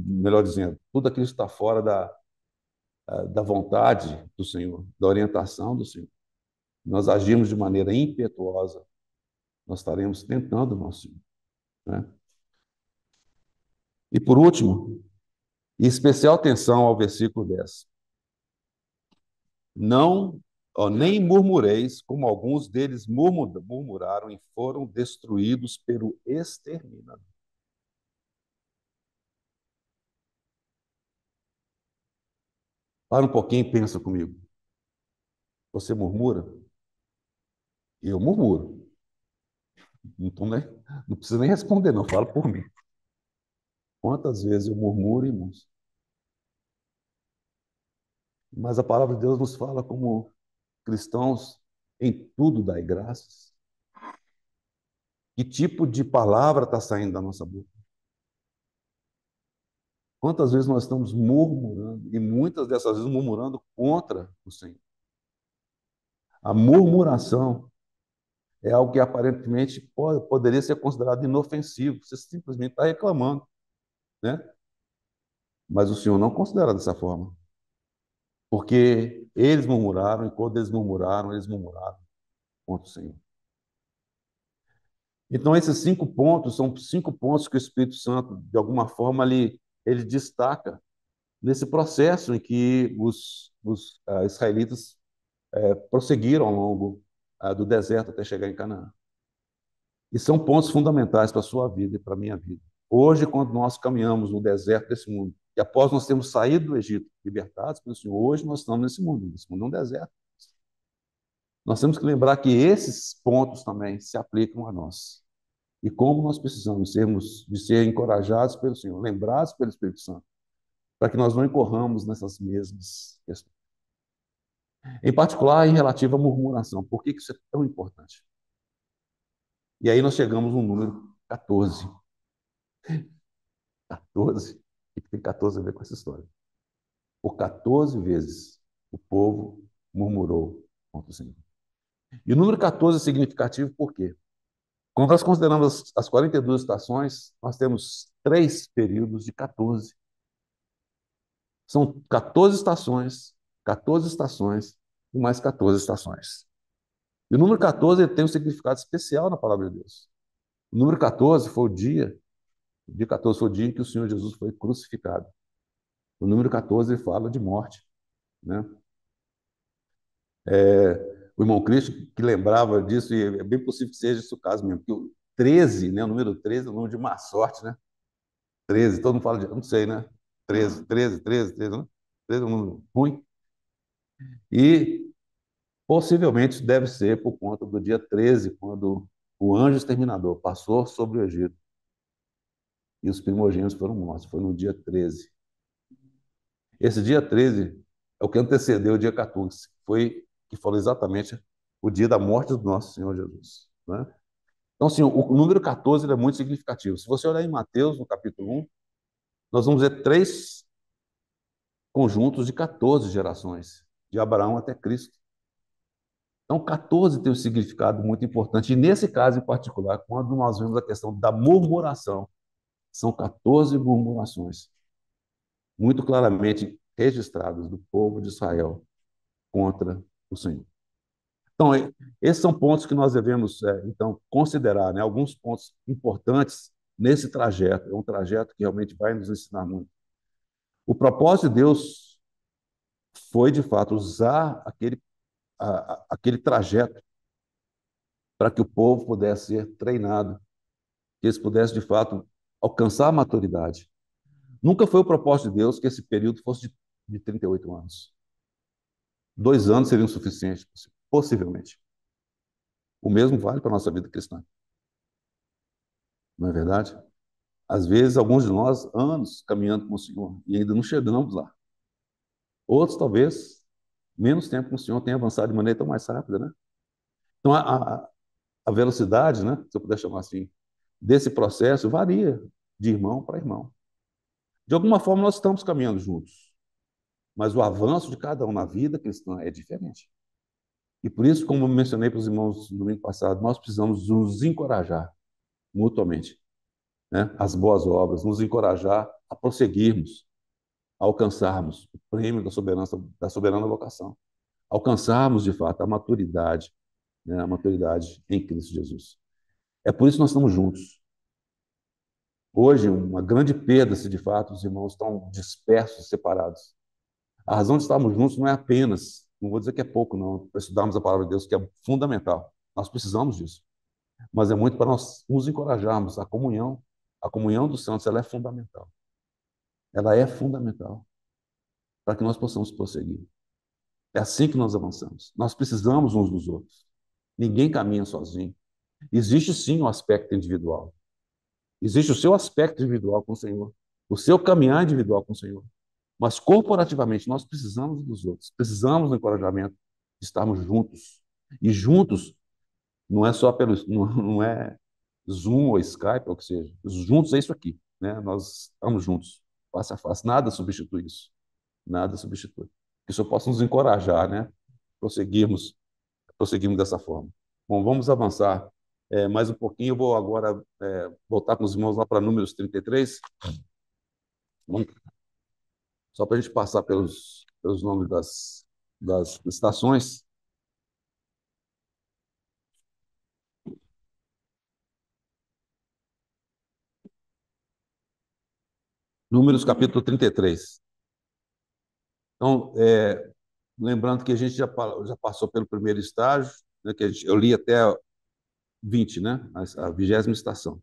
melhor dizendo, tudo aquilo que está fora da vontade do Senhor, da orientação do Senhor. Nós agimos de maneira impetuosa, nós estaremos tentando o nosso Senhor. Né? E por último, e especial atenção ao versículo 10. Não, nem murmureis, como alguns deles murmuraram e foram destruídos pelo exterminador. Para um pouquinho e pensa comigo. Você murmura? Eu murmuro. Então, né? Não precisa nem responder, não. Fala por mim. Quantas vezes eu murmuro, irmãos? Mas a palavra de Deus nos fala como cristãos, em tudo dai graças. Que tipo de palavra está saindo da nossa boca? Quantas vezes nós estamos murmurando, e muitas dessas vezes murmurando contra o Senhor? A murmuração é algo que aparentemente poderia ser considerado inofensivo. Você simplesmente está reclamando, né? Mas o Senhor não considera dessa forma. Porque eles murmuraram, e quando eles murmuraram contra o Senhor. Então, esses 5 pontos são 5 pontos que o Espírito Santo, de alguma forma, ele destaca nesse processo em que os israelitas prosseguiram ao longo do deserto até chegar em Canaã. E são pontos fundamentais para a sua vida e para a minha vida. Hoje, quando nós caminhamos no deserto desse mundo, e após nós termos saído do Egito, libertados pelo Senhor, hoje nós estamos nesse mundo é um deserto. Nós temos que lembrar que esses pontos também se aplicam a nós. E como nós precisamos de ser encorajados pelo Senhor, lembrados pelo Espírito Santo, para que nós não incorramos nessas mesmas questões. Em particular, em relativo à murmuração. Por que isso é tão importante? E aí nós chegamos no número 14. 14. O que tem 14 a ver com essa história? Por 14 vezes o povo murmurou contra o Senhor. E o número 14 é significativo por quê? Quando nós consideramos as 42 estações, nós temos 3 períodos de 14. São 14 estações e mais 14 estações. E o número 14 ele tem um significado especial na palavra de Deus. O número 14 foi o dia 14 foi o dia em que o Senhor Jesus foi crucificado. O número 14 ele fala de morte, né? O irmão Cristo que lembrava disso, e é bem possível que seja esse o caso mesmo, porque o 13, né, o número 13 é o número de má sorte, né? 13, todo mundo fala de, não sei, né? 13, 13, 13, 13, né? 13 é um número ruim. E possivelmente deve ser por conta do dia 13, quando o anjo exterminador passou sobre o Egito e os primogênitos foram mortos. Foi no dia 13. Esse dia 13 é o que antecedeu o dia 14, que foi exatamente o dia da morte do nosso Senhor Jesus, né? Então, assim, o número 14 ele é muito significativo. Se você olhar em Mateus, no capítulo 1, nós vamos ver 3 conjuntos de 14 gerações, de Abraão até Cristo. Então, 14 tem um significado muito importante. E nesse caso em particular, quando nós vemos a questão da murmuração, são 14 murmurações, muito claramente registradas do povo de Israel contra o Senhor. Então, esses são pontos que nós devemos, então, considerar, né? Alguns pontos importantes nesse trajeto. É um trajeto que realmente vai nos ensinar muito. O propósito de Deus foi, de fato, usar aquele trajeto para que o povo pudesse ser treinado, que eles pudessem, de fato, alcançar a maturidade. Nunca foi o propósito de Deus que esse período fosse de 38 anos. 2 anos seriam suficientes, possivelmente. O mesmo vale para a nossa vida cristã, não é verdade? Às vezes, alguns de nós, anos caminhando com o Senhor e ainda não chegamos lá. Outros, talvez, menos tempo com o Senhor, tenham avançado de maneira tão mais rápida, né? Então, a velocidade, né, se eu puder chamar assim, desse processo varia de irmão para irmão. De alguma forma, nós estamos caminhando juntos, mas o avanço de cada um na vida cristã é diferente. E por isso, como eu mencionei para os irmãos no domingo passado, nós precisamos nos encorajar mutuamente, né? As boas obras, nos encorajar a prosseguirmos, a alcançarmos o prêmio da soberana vocação, alcançarmos de fato a maturidade, né? A maturidade em Cristo Jesus. É por isso que nós estamos juntos. Hoje, uma grande perda se de fato os irmãos estão dispersos, separados. A razão de estarmos juntos não é apenas, não vou dizer que é pouco, não, para estudarmos a palavra de Deus, que é fundamental. Nós precisamos disso. Mas é muito para nós nos encorajarmos. A comunhão dos santos, ela é fundamental. Ela é fundamental para que nós possamos prosseguir. É assim que nós avançamos. Nós precisamos uns dos outros. Ninguém caminha sozinho. Existe sim o aspecto individual. Existe o seu aspecto individual com o Senhor. O seu caminhar individual com o Senhor. Mas corporativamente nós precisamos dos outros, precisamos do encorajamento de estarmos juntos. E juntos não é só pelo, não é Zoom ou Skype, ou o que seja. Juntos é isso aqui, né? Nós estamos juntos, face a face. Nada substitui isso. Nada substitui. Que isso possa nos encorajar, né? Prosseguirmos, prosseguirmos dessa forma. Bom, vamos avançar mais um pouquinho. Eu vou agora voltar com os irmãos lá para Números 33. Vamos, só para a gente passar pelos nomes das estações. Números capítulo 33. Então, lembrando que a gente já passou pelo primeiro estágio, né, que eu li até 20, né, a 20ª estação.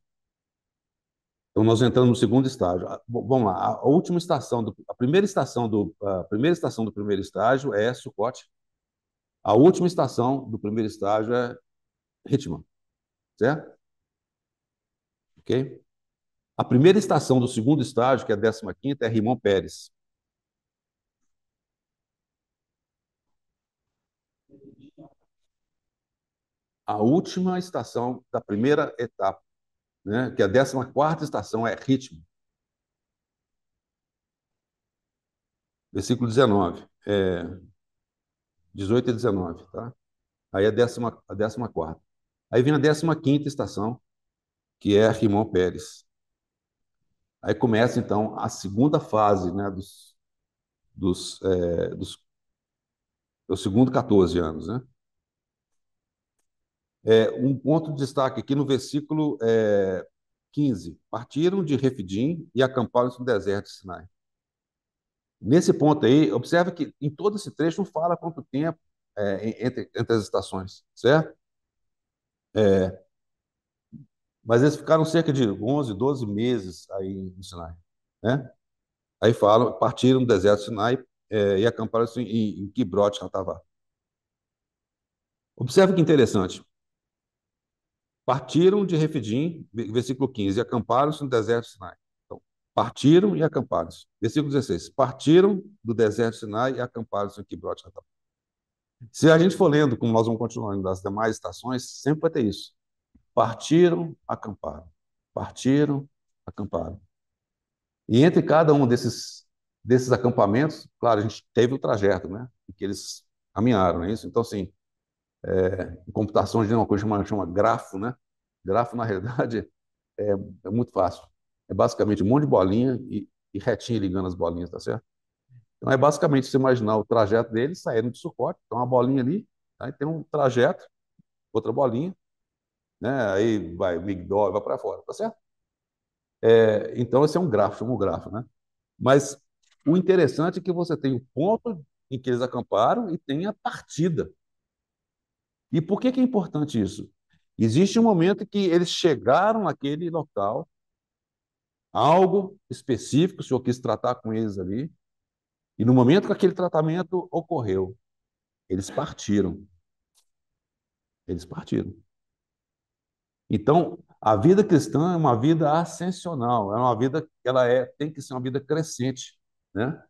Então, nós entramos no segundo estágio. Vamos lá, a última estação, a primeira estação do primeiro estágio é Sucote. A última estação do primeiro estágio é Ritma, certo? Ok? A primeira estação do segundo estágio, que é a 15ª, é Rimon Pérez. A última estação da primeira etapa, né, que é a 14ª estação, é Ritmo, versículo 19, 18 e 19, tá? Aí a 14ª. Aí vem a 15ª estação, que é Rimon Pérez. Aí começa, então, a segunda fase, né, dos segundo 14 anos, né? Um ponto de destaque aqui no versículo 15. Partiram de Refidim e acamparam-se no deserto de Sinai. Nesse ponto aí, observe que em todo esse trecho não fala quanto tempo entre as estações, certo? É, mas eles ficaram cerca de 11, 12 meses aí no Sinai, né? Aí falam, partiram do deserto de Sinai e acamparam-se em Kibroth Hattaavah. Observe que interessante. Partiram de Refidim, versículo 15, e acamparam-se no deserto de Sinai. Então, partiram e acamparam-se. Versículo 16. Partiram do deserto de Sinai e acamparam-se em Kibroth Hattaavah. Se a gente for lendo, como nós vamos continuando das demais estações, sempre vai ter isso. Partiram, acamparam. Partiram, acamparam. E entre cada um desses acampamentos, claro, a gente teve o trajeto, né? Que eles caminharam, não é isso? Então, assim, em computação, a gente tem uma coisa que chama grafo, né? Grafo, na realidade, é muito fácil. É basicamente um monte de bolinha e retinho ligando as bolinhas, tá certo? Então, é basicamente você imaginar o trajeto deles saindo de Sucote, então uma bolinha ali, aí tem um trajeto, outra bolinha, né? Aí vai Migdol, vai para fora, tá certo? Então, esse é um grafo, chama um grafo, né? Mas o interessante é que você tem o ponto em que eles acamparam e tem a partida. E por que é importante isso? Existe um momento que eles chegaram naquele local, algo específico, o Senhor quis tratar com eles ali, e no momento que aquele tratamento ocorreu, eles partiram. Eles partiram. Então, a vida cristã é uma vida ascensional, é uma vida que tem que ser uma vida crescente, né?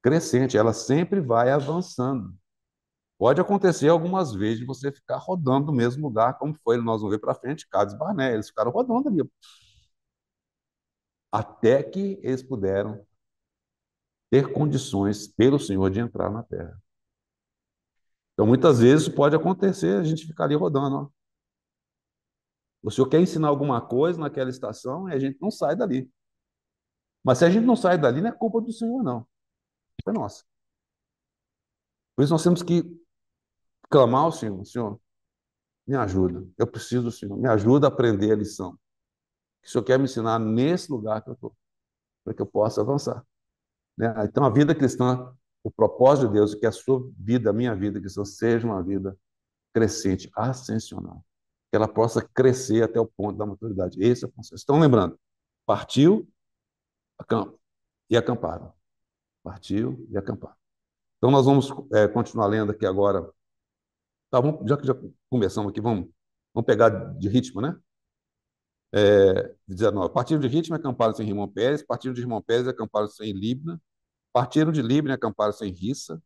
Crescente, ela sempre vai avançando. Pode acontecer algumas vezes de você ficar rodando no mesmo lugar, como foi, nós vamos ver para frente, Cades e Barné, eles ficaram rodando ali, até que eles puderam ter condições pelo Senhor de entrar na terra. Então, muitas vezes pode acontecer a gente ficar ali rodando. Ó. O Senhor quer ensinar alguma coisa naquela estação e a gente não sai dali. Mas se a gente não sai dali, não é culpa do Senhor, não. É nossa. Por isso nós temos que clamar ao Senhor. Senhor, me ajuda. Eu preciso do Senhor. Me ajuda a aprender a lição. Que o Senhor quer me ensinar nesse lugar que eu estou, para que eu possa avançar. Né? Então, a vida cristã, o propósito de Deus é que a sua vida, a minha vida cristã, seja uma vida crescente, ascensional. Que ela possa crescer até o ponto da maturidade. Esse é o conceito. Estão lembrando? Partiu e acamparam. Partiu e acamparam. Então, nós vamos continuar lendo aqui agora. Tá, já que já começamos aqui, vamos pegar de ritmo, né? 19. Partiram de ritmo, acamparam-se em Rimon Pérez. Partiram de Rimon Pérez, acamparam-se em Libna. Partiram de Libna e acamparam-se em Rissa.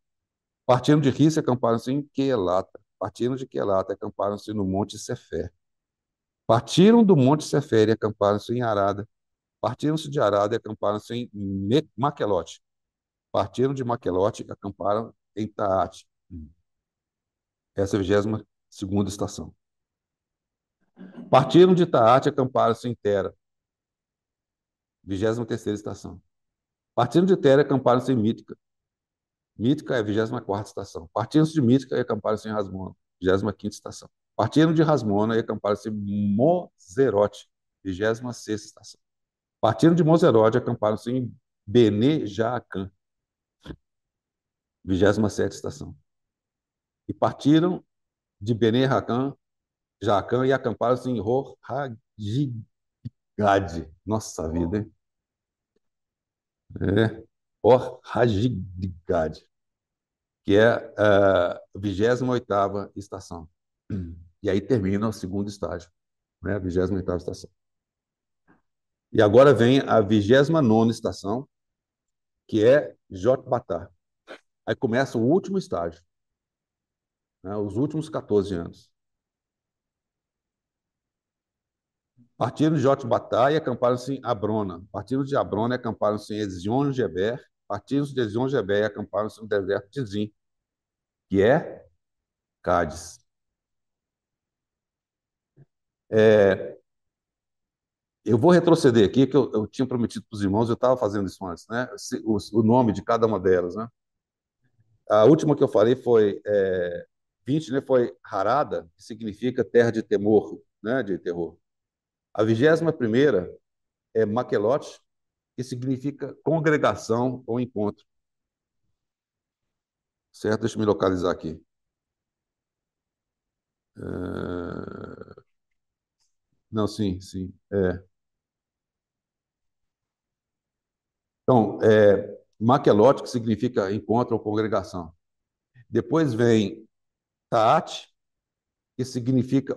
Partiram de Rissa e acamparam-se em Quelata. Partiram de Quelata e acamparam-se no Monte Cefé. Partiram do Monte Cefé e acamparam-se em Arada. Partiram-se de Arada e acamparam-se em Maquelote. Partiram de Maquelote e acamparam em Taate. Essa é a 22ª estação. Partiram de Taate e acamparam-se em Tera. 23ª estação. Partiram de Tera e acamparam-se em Mítica. Mítica é a 24ª estação. Partiram-se de Mítica e acamparam-se em Rasmona. 25ª estação. Partiram de Rasmona e acamparam-se em Mozerote. 26ª estação. Partiram de Mozerote e acamparam-se em Bene Jaacan. 27ª estação. E partiram de Bene Jaacan e acamparam-se em Hor Hagidgad. Nossa vida, hein? É. Hor Hagidgad, que é a 28ª estação. E aí termina o segundo estágio, né? A 28ª estação. E agora vem a 29ª estação, que é Jotbatá. Aí começa o último estágio, né? Os últimos 14 anos. Partiram de Jotbatá e acamparam-se em Abrona. Partiram de Abrona e acamparam-se em Ezion-Geber. Partiram de Ezion-Geber e acamparam-se no deserto de Zin, que é Cádiz. É, eu vou retroceder aqui, que eu tinha prometido para os irmãos, eu estava fazendo isso antes, né? O nome de cada uma delas, né? A última que eu falei foi 20, né? Foi Harada, que significa terra de temor, né? De terror. A 21ª é Maquelote, que significa congregação ou encontro. Certo? Deixa eu me localizar aqui. Não, sim, sim. Então, Maquelote, que significa encontro ou congregação. Depois vem Taate, que significa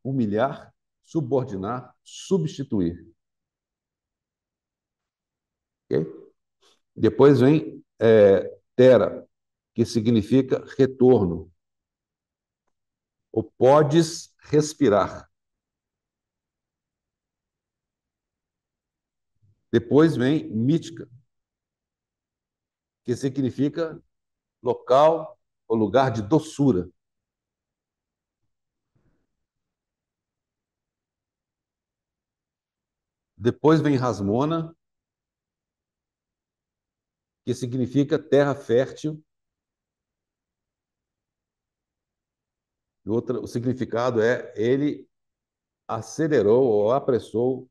humilhar, subordinar, substituir. Okay? Depois vem Tera, que significa retorno, ou podes respirar. Depois vem Mítica, que significa local ou lugar de doçura. Depois vem Rasmona, que significa terra fértil. E o significado é ele acelerou ou apressou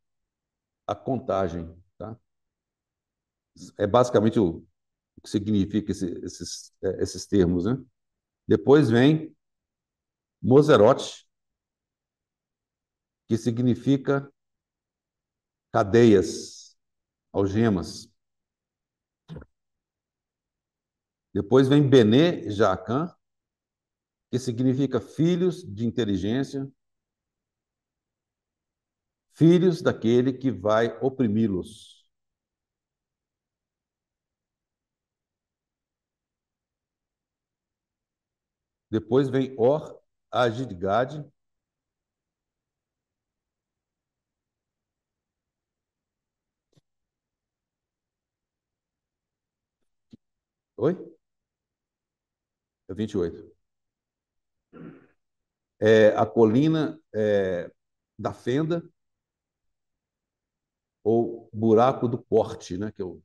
a contagem. Tá? É basicamente o que significa esses termos. Né? Depois vem Moserote, que significa cadeias, algemas. Depois vem Bené Jaacan, que significa filhos de inteligência, filhos daquele que vai oprimi-los. Depois vem Or Agidgad, oi? É 28. A colina da fenda, ou buraco do corte, né? Que é o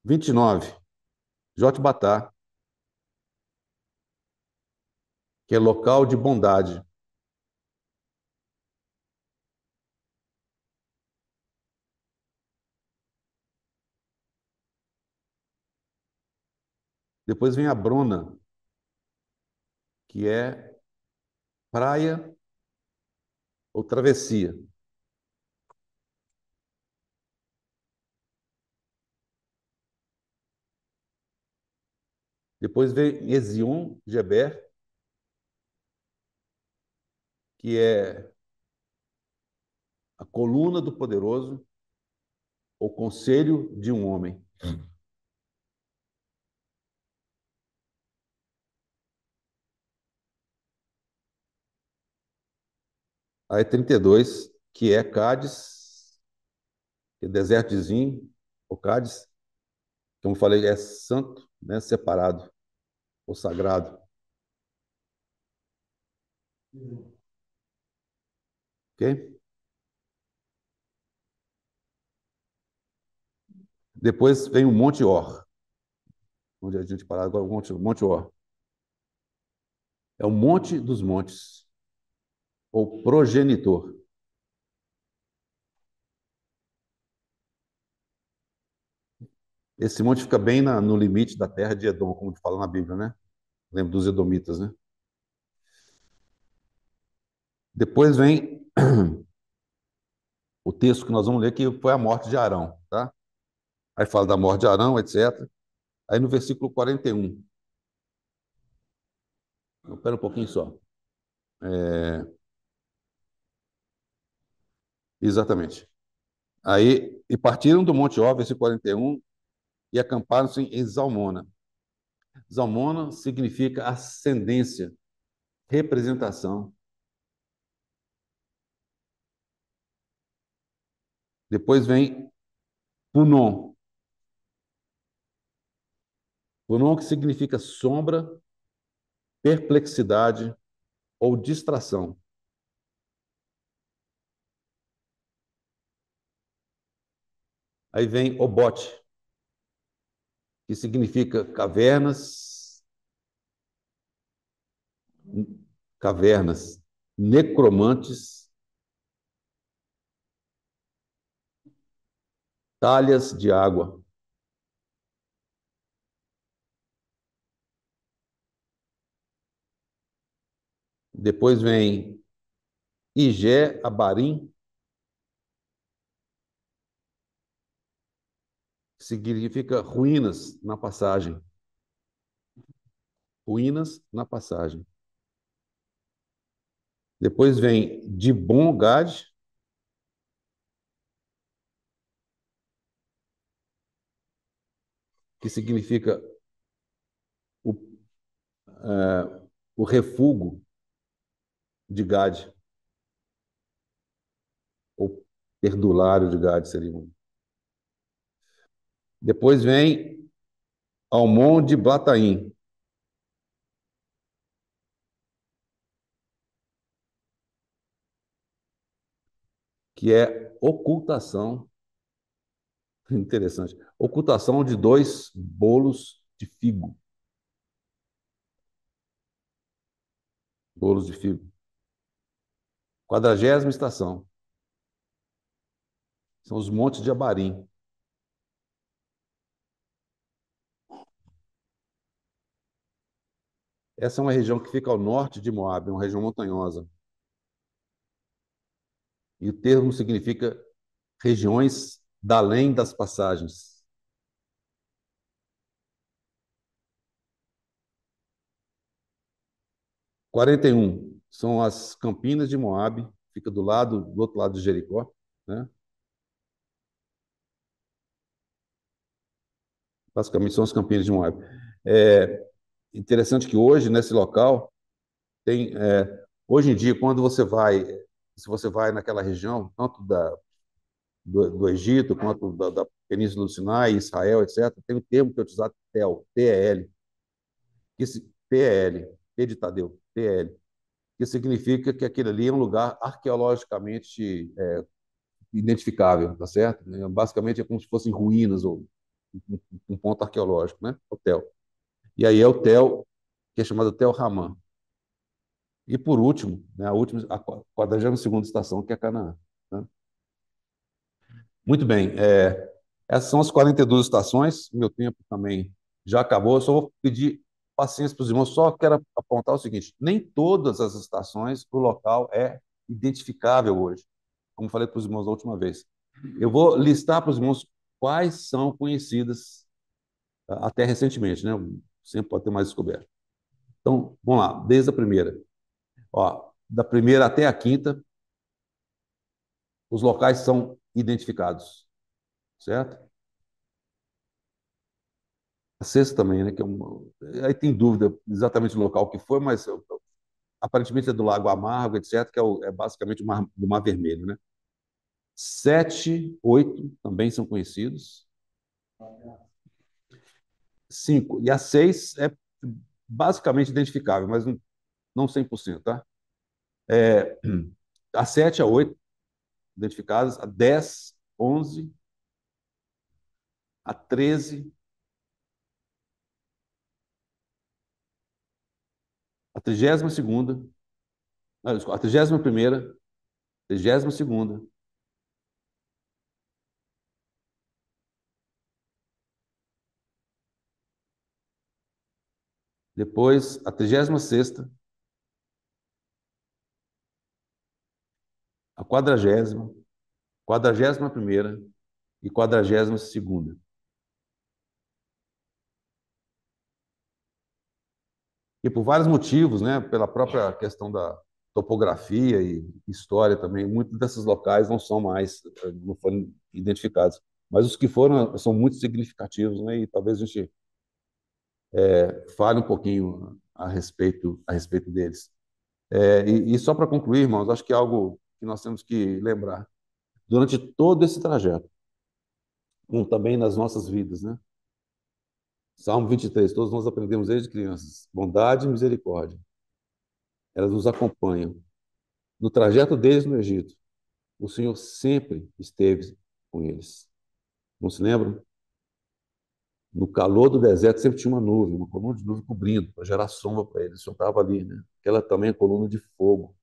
29, Jotbatá, que é local de bondade. Depois vem a Brona, que é praia ou travessia. Depois vem Ezion Geber, que é a coluna do poderoso. O conselho de um homem. Aí 32, que é Cádiz, que é deserto de Zim, o Cádiz, como eu falei, é santo, né, separado, ou sagrado. Ok? Depois vem o Monte Or, onde a gente parou agora, o Monte Or. É o Monte dos Montes, ou progenitor. Esse monte fica bem no limite da terra de Edom, como fala na Bíblia, né? Lembra dos Edomitas, né? Depois vem o texto que nós vamos ler, que foi a morte de Arão, tá? Aí fala da morte de Arão, etc. Aí no versículo 41, espera um pouquinho só. É, exatamente. Aí, e partiram do Monte Ó, versículo 41, e acamparam-se em Zalmona. Zalmona significa ascendência, representação. Depois vem Punon. Punon que significa sombra, perplexidade ou distração. Aí vem Obote, que significa cavernas, necromantes, talhas de água. Depois vem Igé Abarim, que significa ruínas na passagem. Ruínas na passagem. Depois vem Dibon Gad, que significa o, o refúgio de Gad, ou perdulário de Gad seria. Depois vem Almon de Blataim, que é ocultação, interessante, ocultação de dois bolos de figo, bolos de figo. 40ª estação, são os montes de Abarim. Essa é uma região que fica ao norte de Moab, é uma região montanhosa. E o termo significa regiões da além das passagens. 41 são as Campinas de Moabe, fica do outro lado de Jericó, né? Basicamente são as Campinas de Moabe. É interessante que hoje, nesse local, hoje em dia, quando você vai, se você vai naquela região, tanto do Egito, quanto da Península do Sinai, Israel, etc., tem um termo que é utilizado, TEL, T-E-L, T-E-L, T de Tadeu, T-E-L, que significa que aquele ali é um lugar arqueologicamente identificável, tá certo? Basicamente é como se fossem ruínas ou um ponto arqueológico, né? Hotel. E aí é o Tel, que é chamado Tel Ramã. E por último, né, a 42ª estação, que é Canaã. Né? Muito bem, essas são as 42 estações, meu tempo também já acabou, eu só vou pedir paciência para os irmãos, só quero apontar o seguinte, nem todas as estações, o local é identificável hoje, como falei para os irmãos da última vez. Eu vou listar para os irmãos quais são conhecidas até recentemente, né? Sempre pode ter mais descoberto. Então, vamos lá, desde a primeira. Ó, da primeira até a quinta, os locais são identificados. certo? A sexta também, né? Aí tem dúvida exatamente do local que foi, mas aparentemente é do Lago Amargo, etc., que é basicamente do Mar Vermelho, né? Sete, oito também são conhecidos. Cinco. E a seis é basicamente identificável, mas não 100%, tá? É, a sete, a oito identificadas, a 10, 11, a 13, a 32ª, não, desculpa, a 31ª, 32ª, depois a 36ª, a 40ª, 41ª e 42ª. E por vários motivos, né, pela própria questão da topografia e história também, muitos desses locais não são mais, não foram identificados. Mas os que foram são muito significativos, né, e talvez a gente fale um pouquinho a respeito deles. E só para concluir, irmãos, acho que é algo que nós temos que lembrar. Durante todo esse trajeto, como também nas nossas vidas, né? Salmo 23, todos nós aprendemos desde crianças, bondade e misericórdia, elas nos acompanham. No trajeto deles no Egito, o Senhor sempre esteve com eles. Não se lembram? No calor do deserto sempre tinha uma nuvem, uma coluna de nuvem cobrindo, para gerar sombra para eles. O Senhor estava ali, né? Aquela também é coluna de fogo.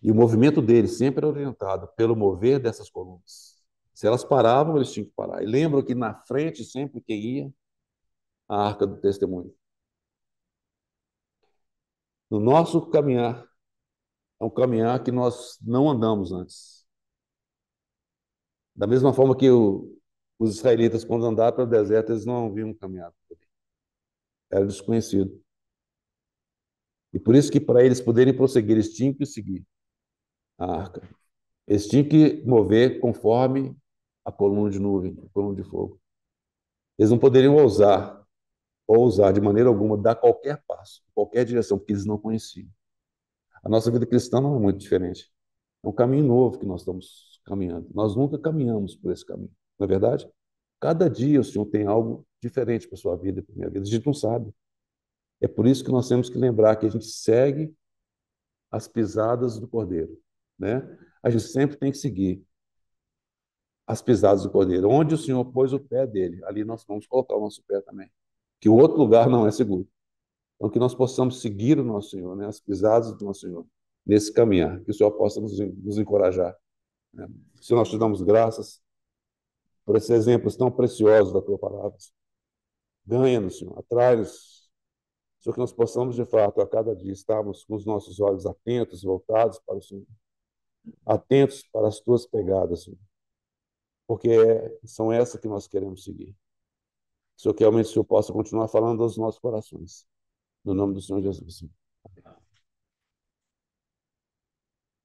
E o movimento deles sempre era orientado pelo mover dessas colunas. Se elas paravam, eles tinham que parar. E lembram que na frente, sempre quem ia, a arca do testemunho. No nosso caminhar, é um caminhar que nós não andamos antes. Da mesma forma que os israelitas, quando andaram pelo deserto, eles não haviam caminhado. Era desconhecido. E por isso que para eles poderem prosseguir, eles tinham que seguir a arca. Eles tinham que mover conforme a coluna de nuvem, a coluna de fogo. Eles não poderiam ousar de maneira alguma dar qualquer passo, qualquer direção, porque eles não conheciam. A nossa vida cristã não é muito diferente. É um caminho novo que nós estamos caminhando. Nós nunca caminhamos por esse caminho, não é verdade? Cada dia o Senhor tem algo diferente para a sua vida e para a minha vida. A gente não sabe. É por isso que nós temos que lembrar que a gente segue as pisadas do Cordeiro, né? A gente sempre tem que seguir as pisadas do Cordeiro. Onde o Senhor pôs o pé dele, ali nós vamos colocar o nosso pé também. Que o outro lugar não é seguro. Então, que nós possamos seguir o nosso Senhor, né? As pisadas do nosso Senhor, nesse caminhar. Que o Senhor possa nos encorajar. Né? Se nós te damos graças por esses exemplos tão preciosos da tua palavra, ganha-nos, Senhor, atrai-nos. Senhor, que nós possamos, de fato, a cada dia estarmos com os nossos olhos atentos, voltados para o Senhor, atentos para as tuas pegadas, Senhor, porque são essas que nós queremos seguir. Senhor, que realmente o Senhor possa continuar falando aos nossos corações. No nome do Senhor Jesus.